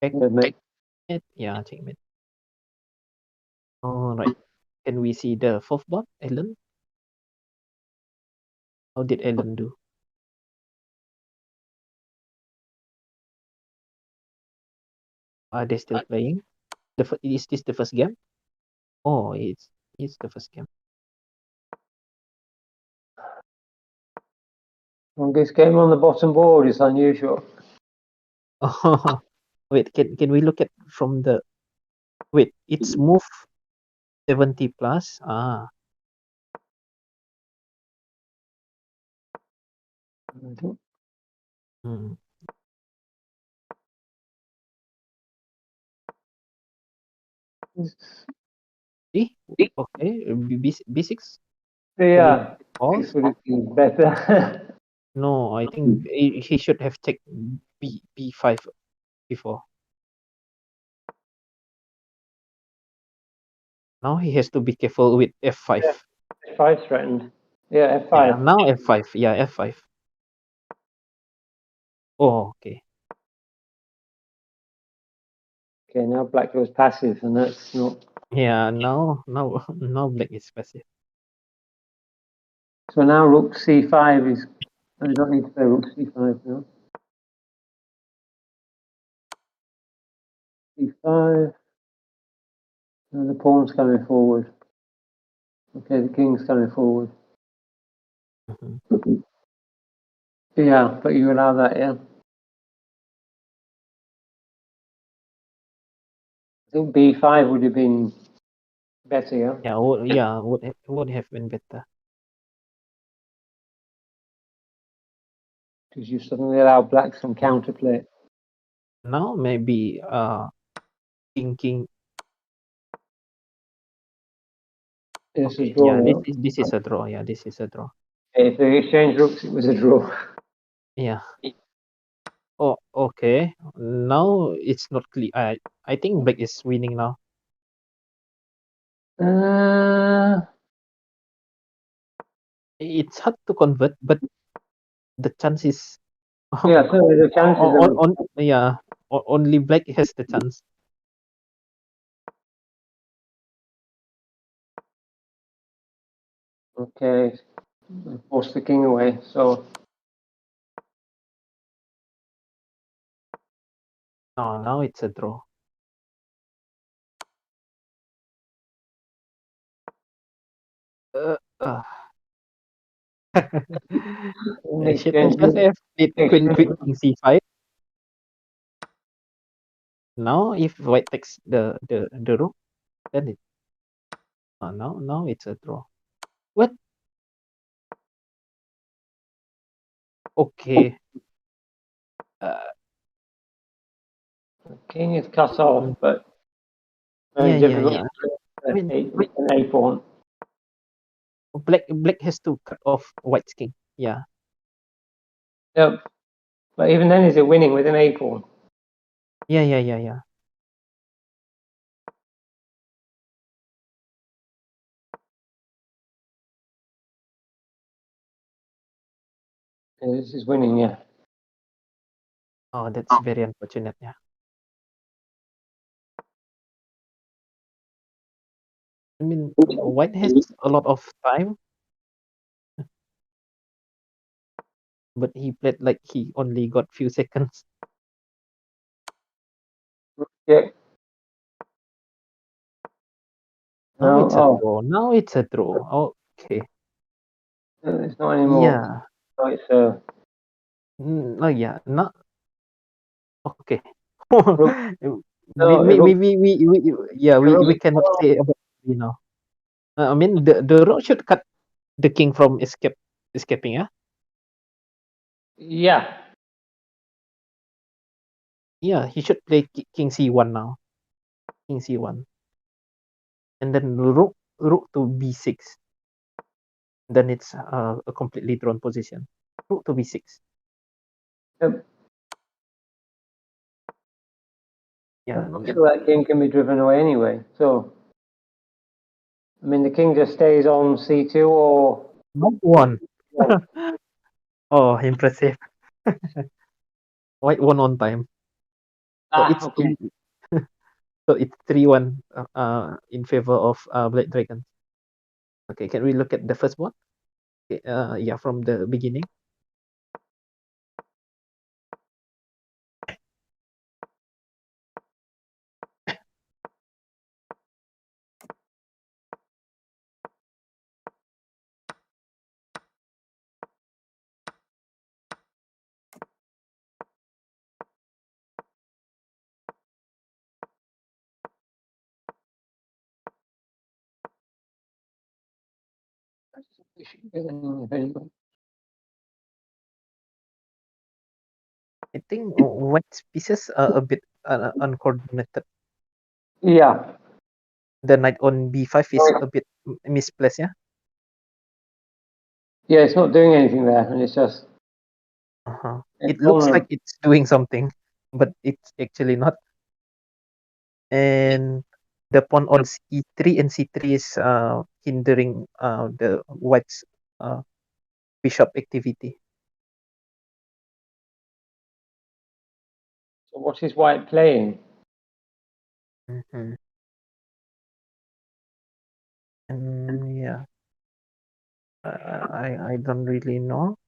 Mate. Yeah, checkmate. All right. Can we see the fourth block, Ellen? How did Ellen do? Are they still playing? Is this the first game? Oh, it's the first game. Longest game on the bottom board is unusual. Oh, wait, can we look at from the wait, it's move 70 plus. Ah, hmm. See? Okay, B6. Yeah, Pause. this would have been better. No, I think he should have checked B5 before. Now he has to be careful with F5. F5 threatened. Yeah, F5. Yeah, now F5. Yeah, F5. Oh, okay. Okay, now black goes passive, and that's not. Yeah, now now black is passive. So now rook c5 is. I don't need to play rook c5 now. c5. And the pawn's coming forward. Okay, the king's coming forward. Mm-hmm. Yeah, but you allow that, yeah. I think b5 would have been better, yeah. Yeah, would have been better. Because you suddenly allow black some counterplay. Now maybe king. This Okay, is draw. yeah, Now. this is a draw. Yeah, this is a draw. If they exchange rooks, it was a draw. Yeah. Oh, okay. Now it's not clear. I think black is winning now. It's hard to convert, but the chance is Yeah, so the chances only black has the chance. Okay, force the king away. So No, now it's a draw. Uh, uh. Should have played queen c5. Now if white takes the rook, then it now it's a draw. What? Okay. king is cut off, but very Yeah. difficult. I mean, An a pawn. black has to cut off white's king. Yeah. Yep. But even then, is it winning with an a pawn? Yeah. This is winning, yeah. Oh, that's very unfortunate. Yeah. I mean, white has a lot of time, but he played like he only got few seconds. Yeah. Now it's a Oh, draw. Now it's a draw. Okay. it's not anymore. Yeah. Oh, it's Oh yeah. Not okay. rook. Maybe we cannot say about now. I mean the rook should cut the king from escaping. Yeah. Yeah. Yeah. He should play king c1 now. King c1, and then rook to b6. then it's a completely drawn position. Rook to b6. Yep. Yeah, I'm not sure that king can be driven away anyway. So, I mean, the king just stays on c2 or not one. one. Oh, impressive. White won on time. So it's Okay. so it's 3-1 in favor of Black Dragon. Okay, can we look at the first one? Okay, yeah, from the beginning. I think White's pieces are a bit uncoordinated. Yeah. The knight on b5 is a bit misplaced, yeah? Yeah, it's not doing anything there, and it's just. It looks like it's doing something, but it's actually not. And the pawn on e3 and c3 is hindering the White's bishop activity. So what is White playing? Mm-hmm. And yeah, I don't really know.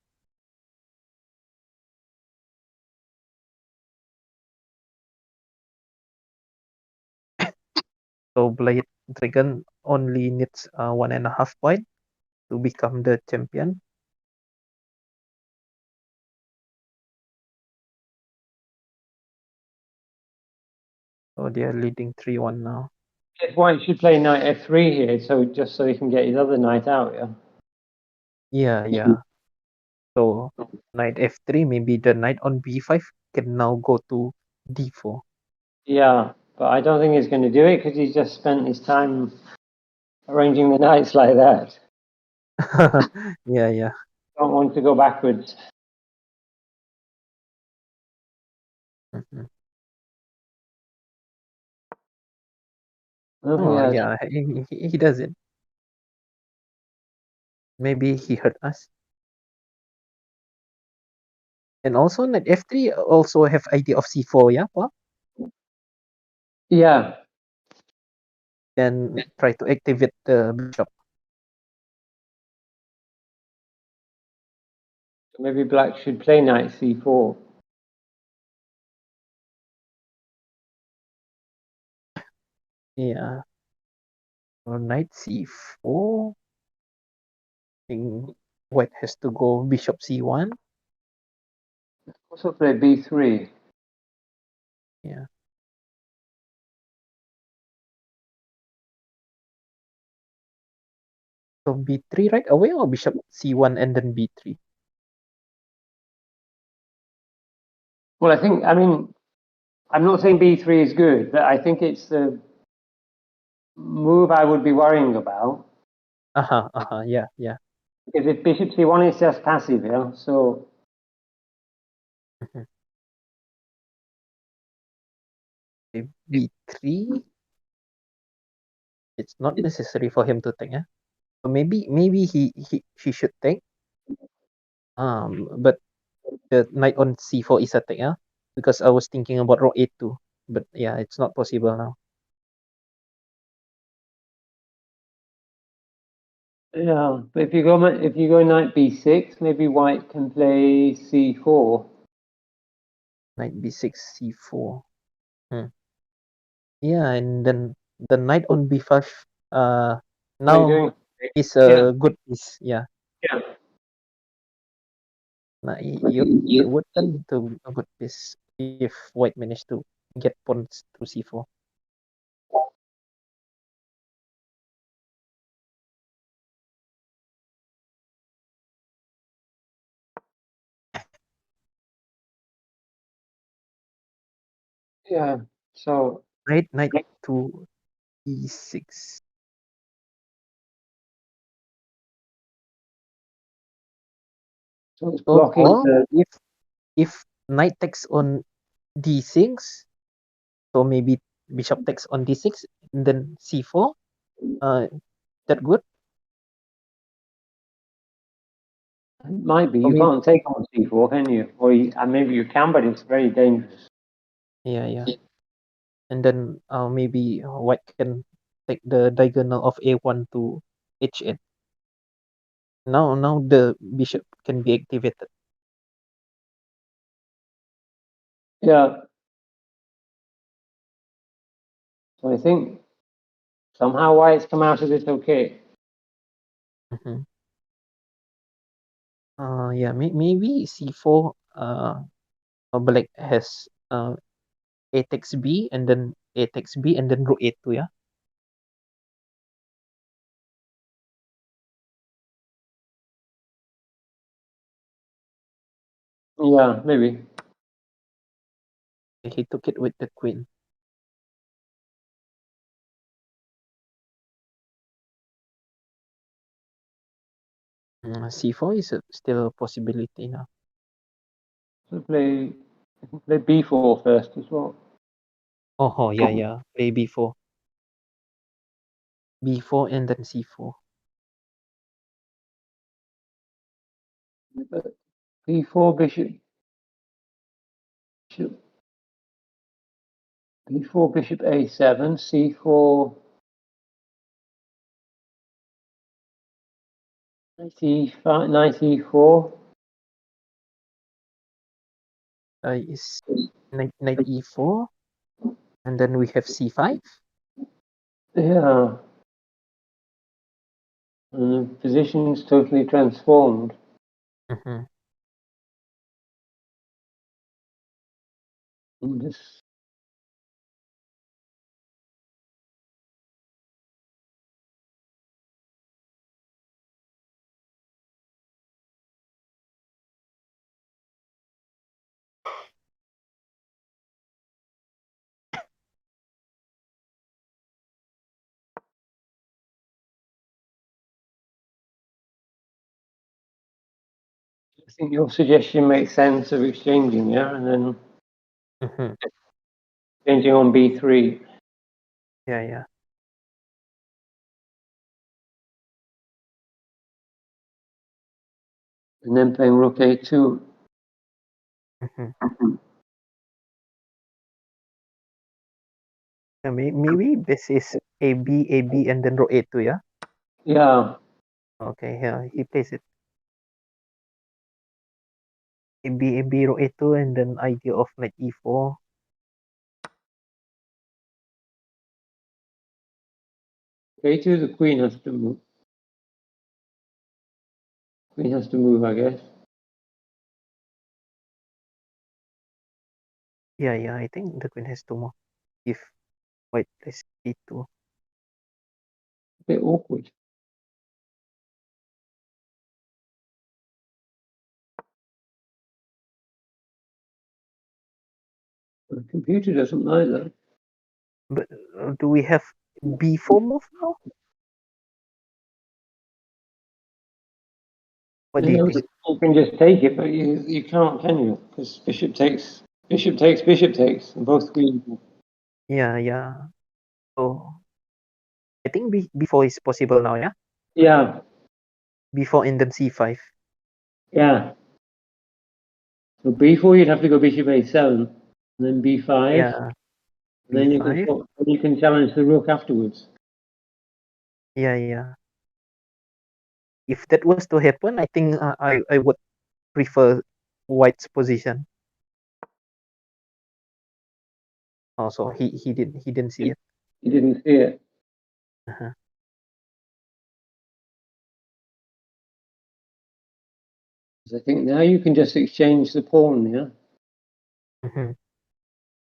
So Blade Dragon only needs 1.5 point to become the champion. So they are leading 3-1 now. If White should play knight f3 here, so just so he can get his other knight out, yeah. Yeah. So knight f3, maybe the knight on b5 can now go to d4. Yeah, but I don't think he's going to do it because he's just spent his time arranging the knights like that. Yeah. Don't want to go backwards. Mhm. Oh, yeah, he does it. Maybe he hurt us. And also knight f3 also have idea of c4, yeah, Paul? Yeah. Then try to activate the bishop. So maybe Black should play knight c4. Yeah. So knight c4. Think White has to go bishop c1. Also play b3. Yeah. So b3 right away or bishop c1 and then b3? Well, I mean, I'm not saying b3 is good, but I think it's the move I would be worrying about. Yeah. Because if bishop c1 is just passive, yeah, so. Mhm. Okay, b3. It's not necessary for him to take, yeah. So maybe he should take. But the knight on c4 is a take, yeah. Because I was thinking about rook a2, but yeah, it's not possible now. Yeah, but if you go knight b6, maybe White can play c4. Knight b6, c4. Yeah, and then the knight on b5 What are you now doing? is Yeah. a good piece. Yeah. Yeah. Nah, you would turn to a good piece if White managed to get pawns to c4. Yeah. So Knight to e6. So it's So blocking the. if knight takes on d6, so maybe bishop takes on d6 and then c4. That good? It might be. Or You maybe, can't take on c4, can you? Or maybe you can, but it's very dangerous. yeah. And then maybe white can take the diagonal of a1 to h8. Now the bishop can be activated. Yeah. So I think somehow white's come out of this okay. Mm-hmm. Yeah, maybe c4. Black has a takes b and then a takes b and then rook a2. Yeah. Yeah, maybe. He took it with the queen. C4 is still a possibility now. So play b4 first as well. Oh yeah. Play b4. B4 and then c4. b4 bishop b4 bishop a7 c4 knight e4. Is knight e4 and then we have c5. Yeah, and the position's totally transformed. Mm-hmm. And this, I think your suggestion makes sense of exchanging, yeah, and then Mm-hmm. changing on b3. Yeah. And then playing rook a2. Mm-hmm. Yeah, maybe this is a b and then rook a2. Yeah. Yeah, Okay. Yeah, he plays it a b rook a2 and then idea of knight e4. a2, the queen has to move. Queen has to move, I guess. Yeah. I think the queen has to move if white plays e2. A bit awkward. The computer doesn't like that. But do we have b4 move now? What do you Yeah, think? you can just take it, but you can't, can you? Because bishop takes, and both queens. Yeah. So I think b4 is possible now. Yeah. Yeah, B4 and then c5. yeah. So b4, you'd have to go bishop a7, and then b5, Yeah. and then B5. you can challenge the rook afterwards. Yeah. If that was to happen, I think I would prefer white's position. Also, he didn't see it. You didn't see it. Uh-huh. 'Cause I think now you can just exchange the pawn, yeah? Mm-hmm.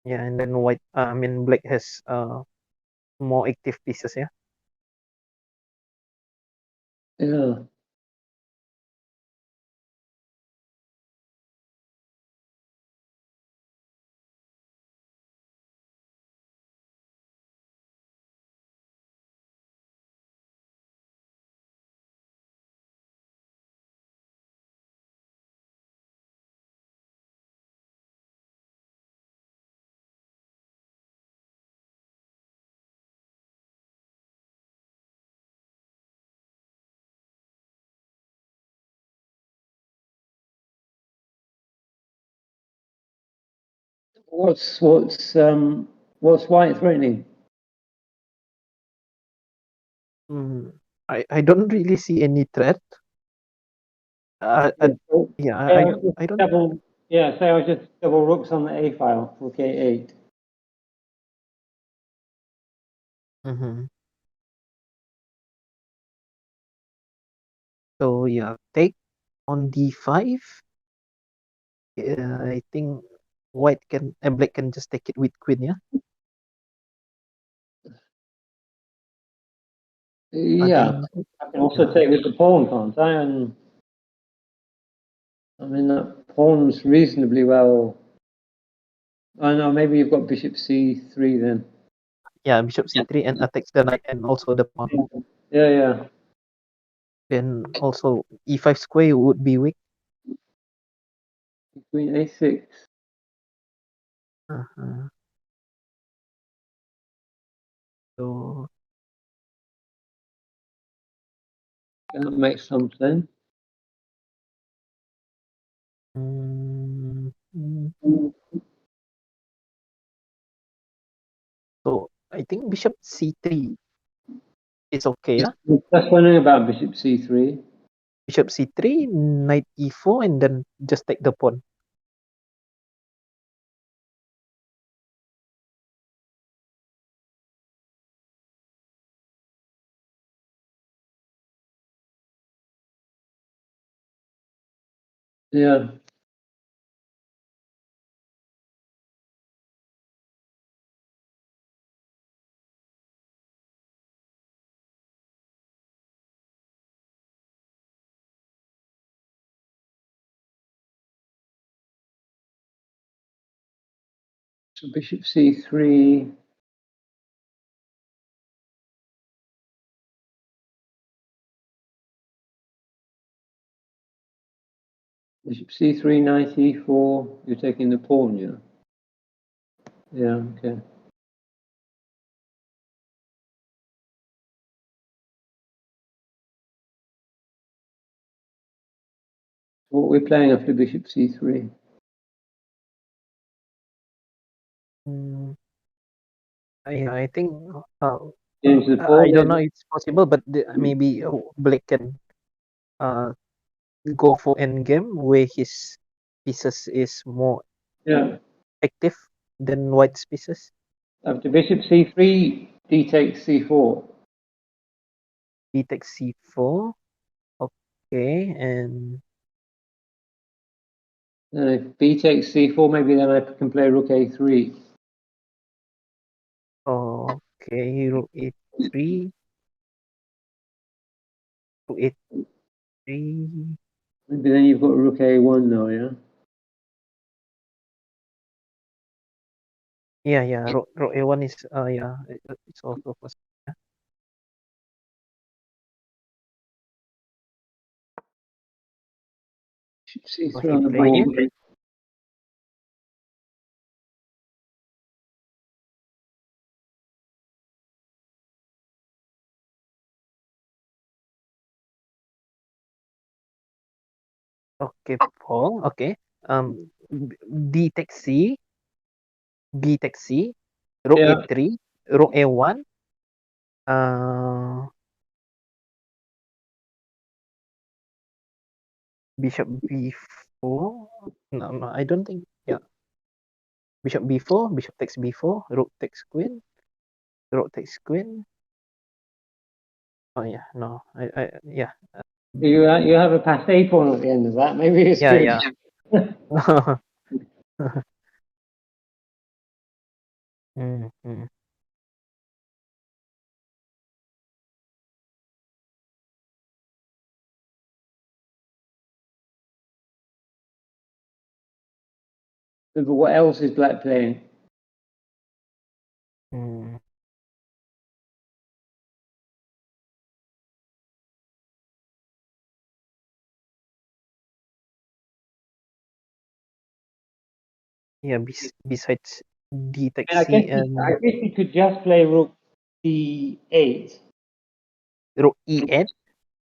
Yeah, and then white. I mean, black has more active pieces. Yeah. Yeah. What's white threatening? I don't really see any threat. Yeah, so Yeah, say I I was just I don't. double. Yeah, say I was just double rooks on the A file. Rook A8. Mhm. So yeah, take on D5. I think black can just take it with queen. Yeah. Yeah, Then I can also yeah. take with the pawn, can't I? And I mean that pawn's reasonably well. I know maybe you've got bishop C3 then. Yeah, bishop C3 and attacks the knight and also the pawn. Yeah, yeah. Then also E5 square would be weak. Queen A6. Uh-huh. So That makes some sense. mm, so I think bishop C3 is okay. Yeah. Just wondering about bishop C3. Bishop C3, knight E4, and then just take the pawn. Yeah. So bishop C3. Bishop C3, knight E4. You're taking the pawn, yeah? Yeah, okay. What we're playing after bishop C3. I think Change the I pawn, don't know maybe? if it's possible, but maybe black can go for endgame where his pieces is more Yeah. active than white's pieces. After bishop C3, D takes C4. B takes C4. Okay, and And if B takes C4, maybe then I can play rook A3. okay, rook E3, rook E3. Maybe then you've got rook A1 now, yeah? Yeah. Rook A1 is yeah, it's also possible. Bishop So C3 he on the play here. board. Okay, Paul. Okay. D takes C, B takes C, rook Yeah. A3, rook A1. Uh, Bishop B4. No, I don't think. Yeah, Bishop B4, Bishop takes B4, Rook takes Queen, Rook takes Queen. Oh yeah, no, yeah, You have a passé pawn at the end of that. Maybe it's yeah, good. yeah. Mm. But what else is black playing? Mm. Yeah, besides D takes And C and I guess you could just play rook D8. Rook E8,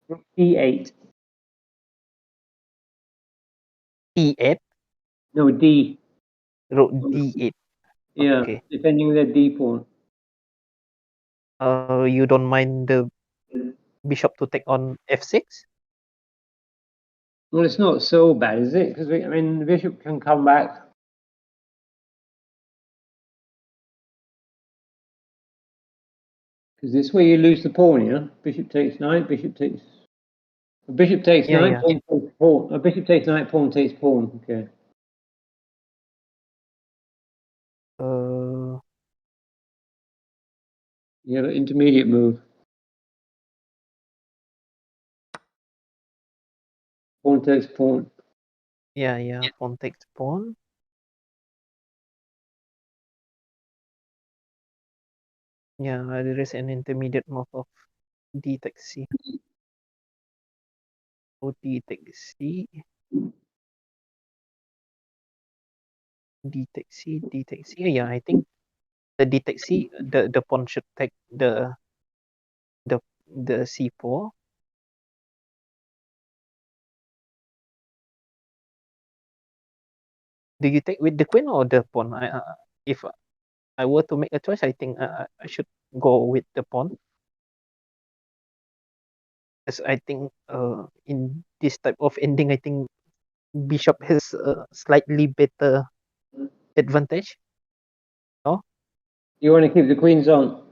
Rook D8. E8. No, D. Rook d8. Yeah, Okay. defending their D pawn. You don't mind the bishop to take on f6? Well, it's not so bad, is it? Because I mean, the bishop can come back. Because this way you lose the pawn, yeah? Bishop takes knight, bishop takes. A bishop takes Yeah, knight, yeah. pawn takes pawn. A bishop takes knight, pawn takes pawn. Okay. Uh, You have an intermediate move. Pawn takes pawn. yeah, yeah. Pawn takes pawn. Yeah, there is an intermediate move of d takes c. Oh, d takes c. D takes c. D takes c. Yeah, I think the d takes c. The pawn should take the the c4. Do you take with the queen or the pawn? If I were to make a choice, I think I should go with the pawn. As I think in this type of ending, I think bishop has a slightly better advantage. No? You want to keep the queens on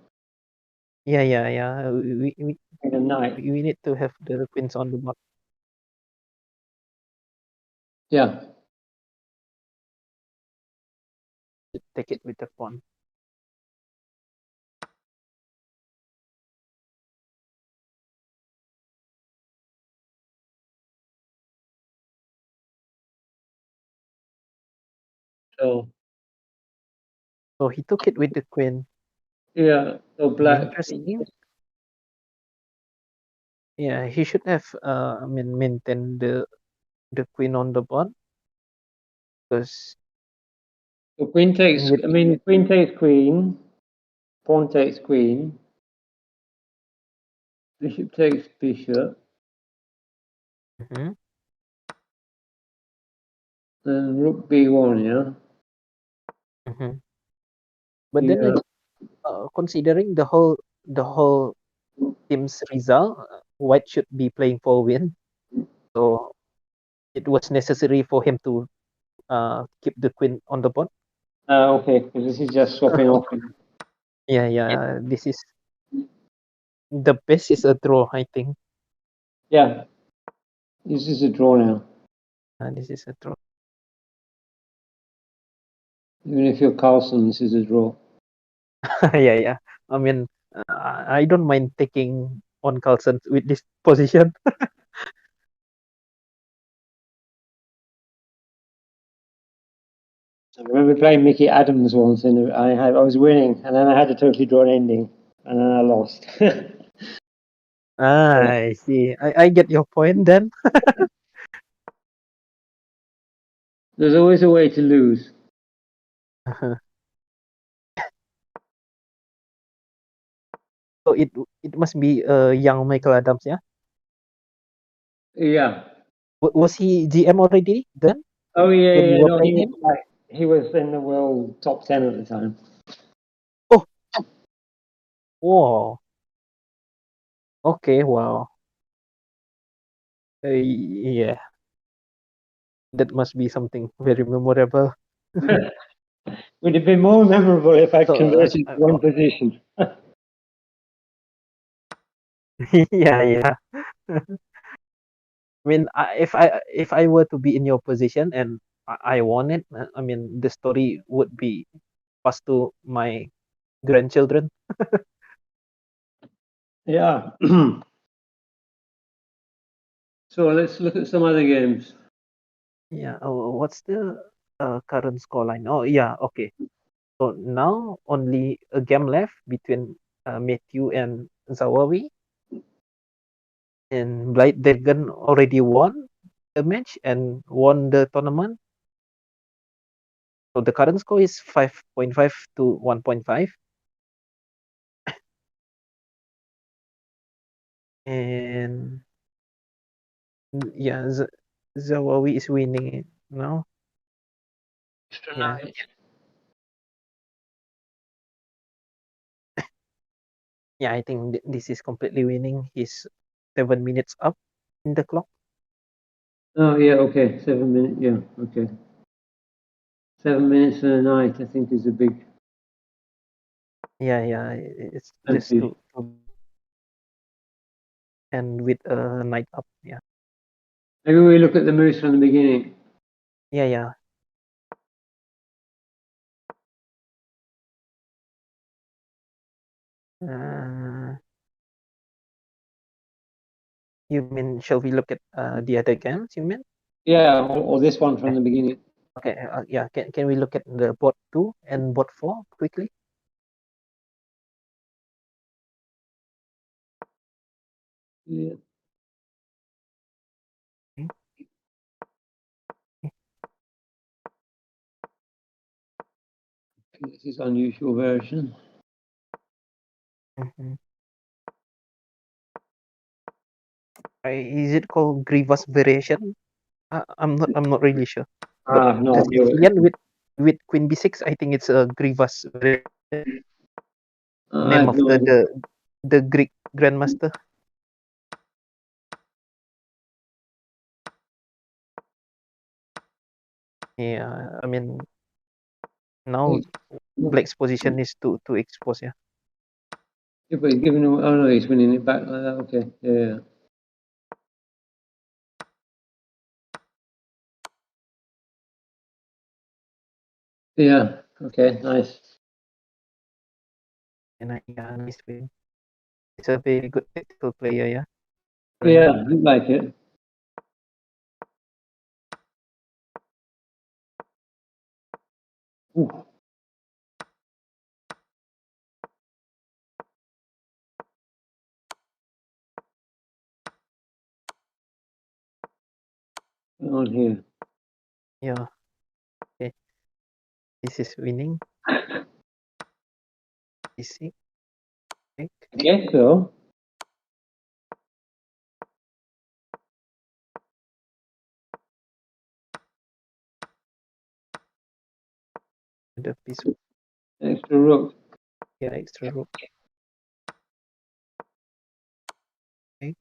Yeah, yeah, yeah. and the knight. We need to have the queens on the board. Yeah. Take it with the pawn. So So he took it with the queen. yeah. So black. Interesting. Yeah, he should have I mean maintain the queen on the board because So queen takes. with I mean, queen takes queen. Pawn takes queen. Bishop takes bishop. mhm, Then rook b1. Yeah. mhm. But then Yeah. considering the whole team's result, White should be playing for win. So it was necessary for him to keep the queen on the board. Okay. Because this is just swapping off. Yeah, yeah. This is the best is a draw, I think. Yeah. This is a draw now. This is a draw. Even if you're Carlson, this is a draw. Yeah, yeah. I mean, I don't mind taking on Carlson with this position. I remember playing Mickey Adams once, and I was winning, and then I had a totally drawn ending, and then I lost. I see. I get your point then. There's always a way to lose. So it must be young Michael Adams, yeah? Yeah. Was he GM already then Oh yeah, when you yeah. were No, playing him? he was in the world top 10 at the time. Oh, wow. Okay, wow. Yeah, that must be something very memorable. Would have been more memorable if I'd So, converted one position. yeah, yeah. I mean, if I were to be in your position and I won it, I mean, the story would be passed to my grandchildren. Yeah. So let's look at some other games. Yeah. Oh, what's the current scoreline? Oh, yeah. Okay. So now only a game left between Matthew and Zawawi, and Blight Dragon already won the match and won the tournament. So the current score is 5.5 to 1.5. And yeah, Zawawi is winning it now. Extra Yeah. knight. Yeah, I think this is completely winning. He's 7 minutes up in the clock. Oh yeah, okay. 7 minutes. Yeah, okay. 7 minutes and a knight, I think, is a big Yeah, it's just advantage. and with a knight up. Yeah, Maybe we look at the moves from the beginning. yeah. Uh, you mean shall we look at the other games? You mean? Yeah, or this one from the beginning. Okay. Yeah. Can we look at the bot 2 and bot 4 quickly? Yeah. Okay. This is unusual version. Mhm. Is it called Grievous Variation? I'm not really sure. But No the idea. Sicilian with Queen B6, I think it's a Grievous variation. I Name have of no idea. the Greek grandmaster. Yeah, I mean now Black's position is to expose. Yeah, Yeah, but he's giving him. Oh no, he's winning it back like that. Okay, yeah. Yeah. Okay, nice. and yeah, nice win. He's a very good tactical player. Yeah, Yeah, Remy. I like it. Ooh, on here. Yeah. Okay, this is winning. Easy. Take I guess so. the piece. Extra rook. Yeah, extra rook. Take.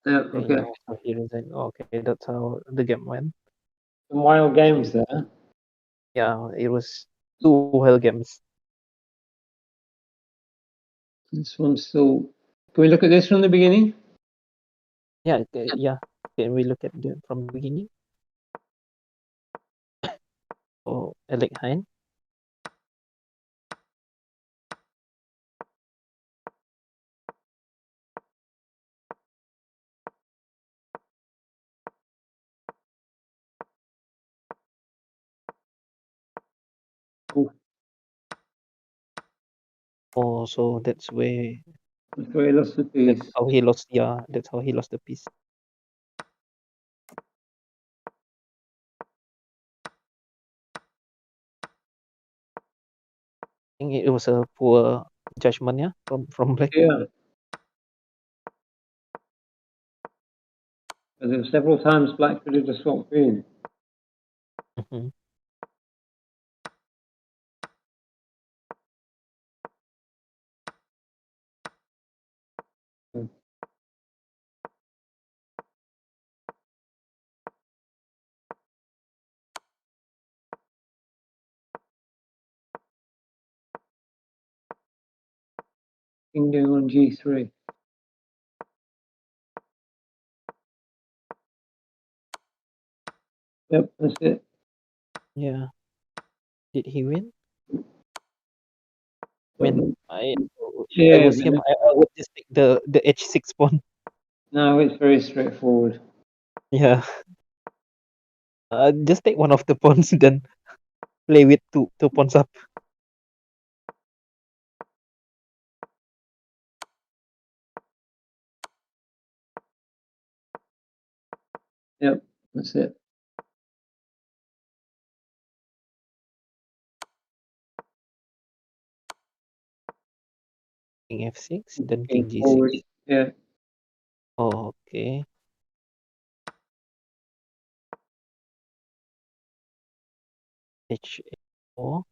Yeah, Okay, okay. yeah. So he resigned. Okay, that's how the game went. Some wild games there. Yeah, it was two wild games. This one's still. Can we look at this from the beginning? Yeah, yeah. Can we look at from the beginning? Oh, Alec Hein. Oh, Oh, so that's where that's where he lost the that's piece. how he lost. Yeah, that's how he lost the piece. I think it was a poor judgment, yeah, from Black. Yeah. Because there were several times Black could have just swapped green. Mhm. King going on G3. Yep, that's it. Yeah. Did he win? I mean, But, I yeah, was him. but I would just take the H6 pawn. no, it's very straightforward. Yeah. Just take one of the pawns, then play with two pawns up. Yep, that's it. King F6, then King King G6. forward. Yeah. Oh, okay. H4.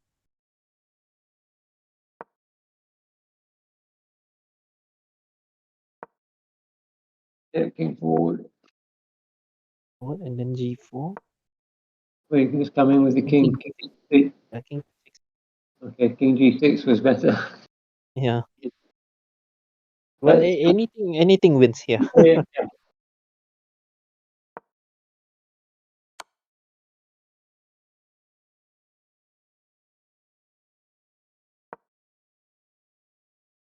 Yeah, king forward. And then G4. Wait, who's coming with the king? King. King King 6. Okay, king g6 was better. Yeah. Well, anything wins here. Yeah.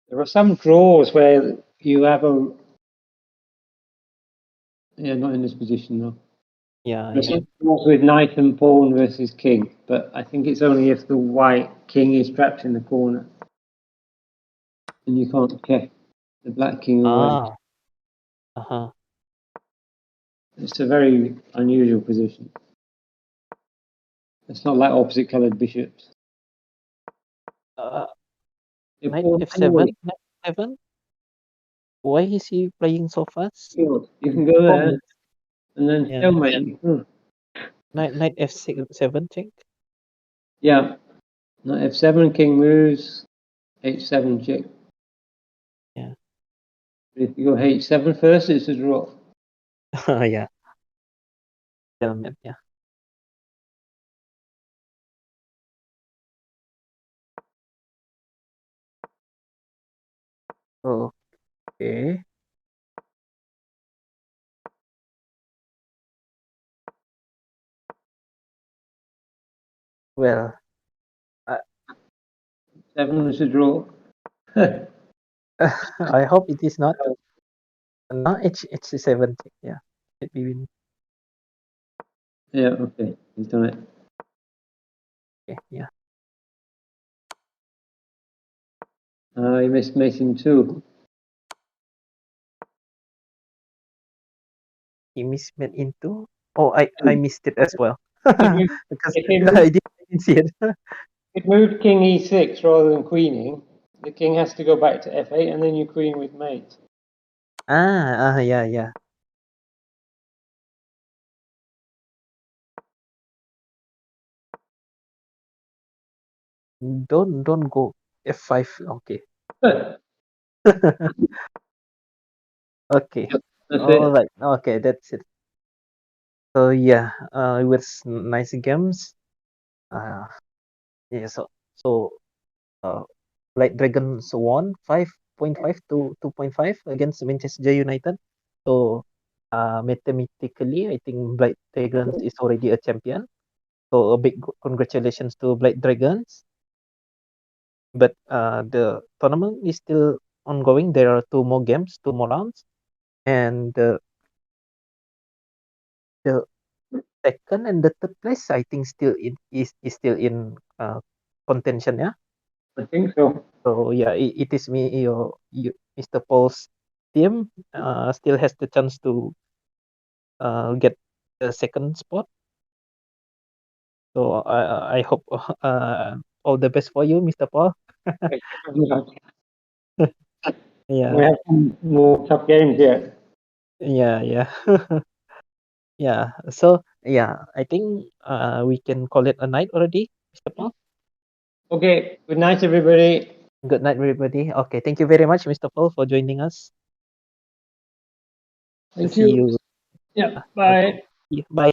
There are some draws where you have a. Yeah, not in this position though. Yeah, There's yeah. some draws with knight and pawn versus king, but I think it's only if the white king is trapped in the corner and you can't check the black king away. Ah. Uh-huh. It's a very unusual position. It's not like opposite coloured bishops. Your Knight pawn F7. Knight F7. Why is he playing so fast? you can go there Pawn. and then Yeah. stalemate. Knight F7 check. Yeah, knight f7, king moves, h7 check. Yeah. If you go h7 first, it's a draw. Yeah. Stalemate, yeah. Okay. Well, 7 is a draw. I hope it is not. No, H7 check. Yeah. Should be win. Yeah, okay, he's done it. Okay, yeah. He missed mating 2. He mismet into. Oh, I missed it as well. If you Because if you I didn't see it. if moved king e6 rather than queening, the king has to go back to f8 and then you queen with mate. Yeah, yeah. Don't go F5. Okay. Okay. That's All it. right. Okay, that's it. So yeah, it was nice games. Uh, yeah. So Light Dragons won 5.5 to 2.5 against Manchester United. So mathematically, I think Blight Dragons is already a champion. So a big congratulations to Blight Dragons. But the tournament is still ongoing. There are two more games, two more rounds, and the second and the third place, I think, is still in contention. Yeah. I think so. So yeah, it is Mr. Paul's team still has the chance to get the second spot. So I hope all the best for you, Mr. Paul. Thank you very much. We Yeah, have some more tough games yet. yeah. Yeah. So yeah, I think we can call it a night already, Mr. Paul. Okay, good night, everybody. Good night, everybody. Okay, thank you very much, Mr. Paul, for joining us. Thank See you. you. Yeah, Okay. bye. Bye.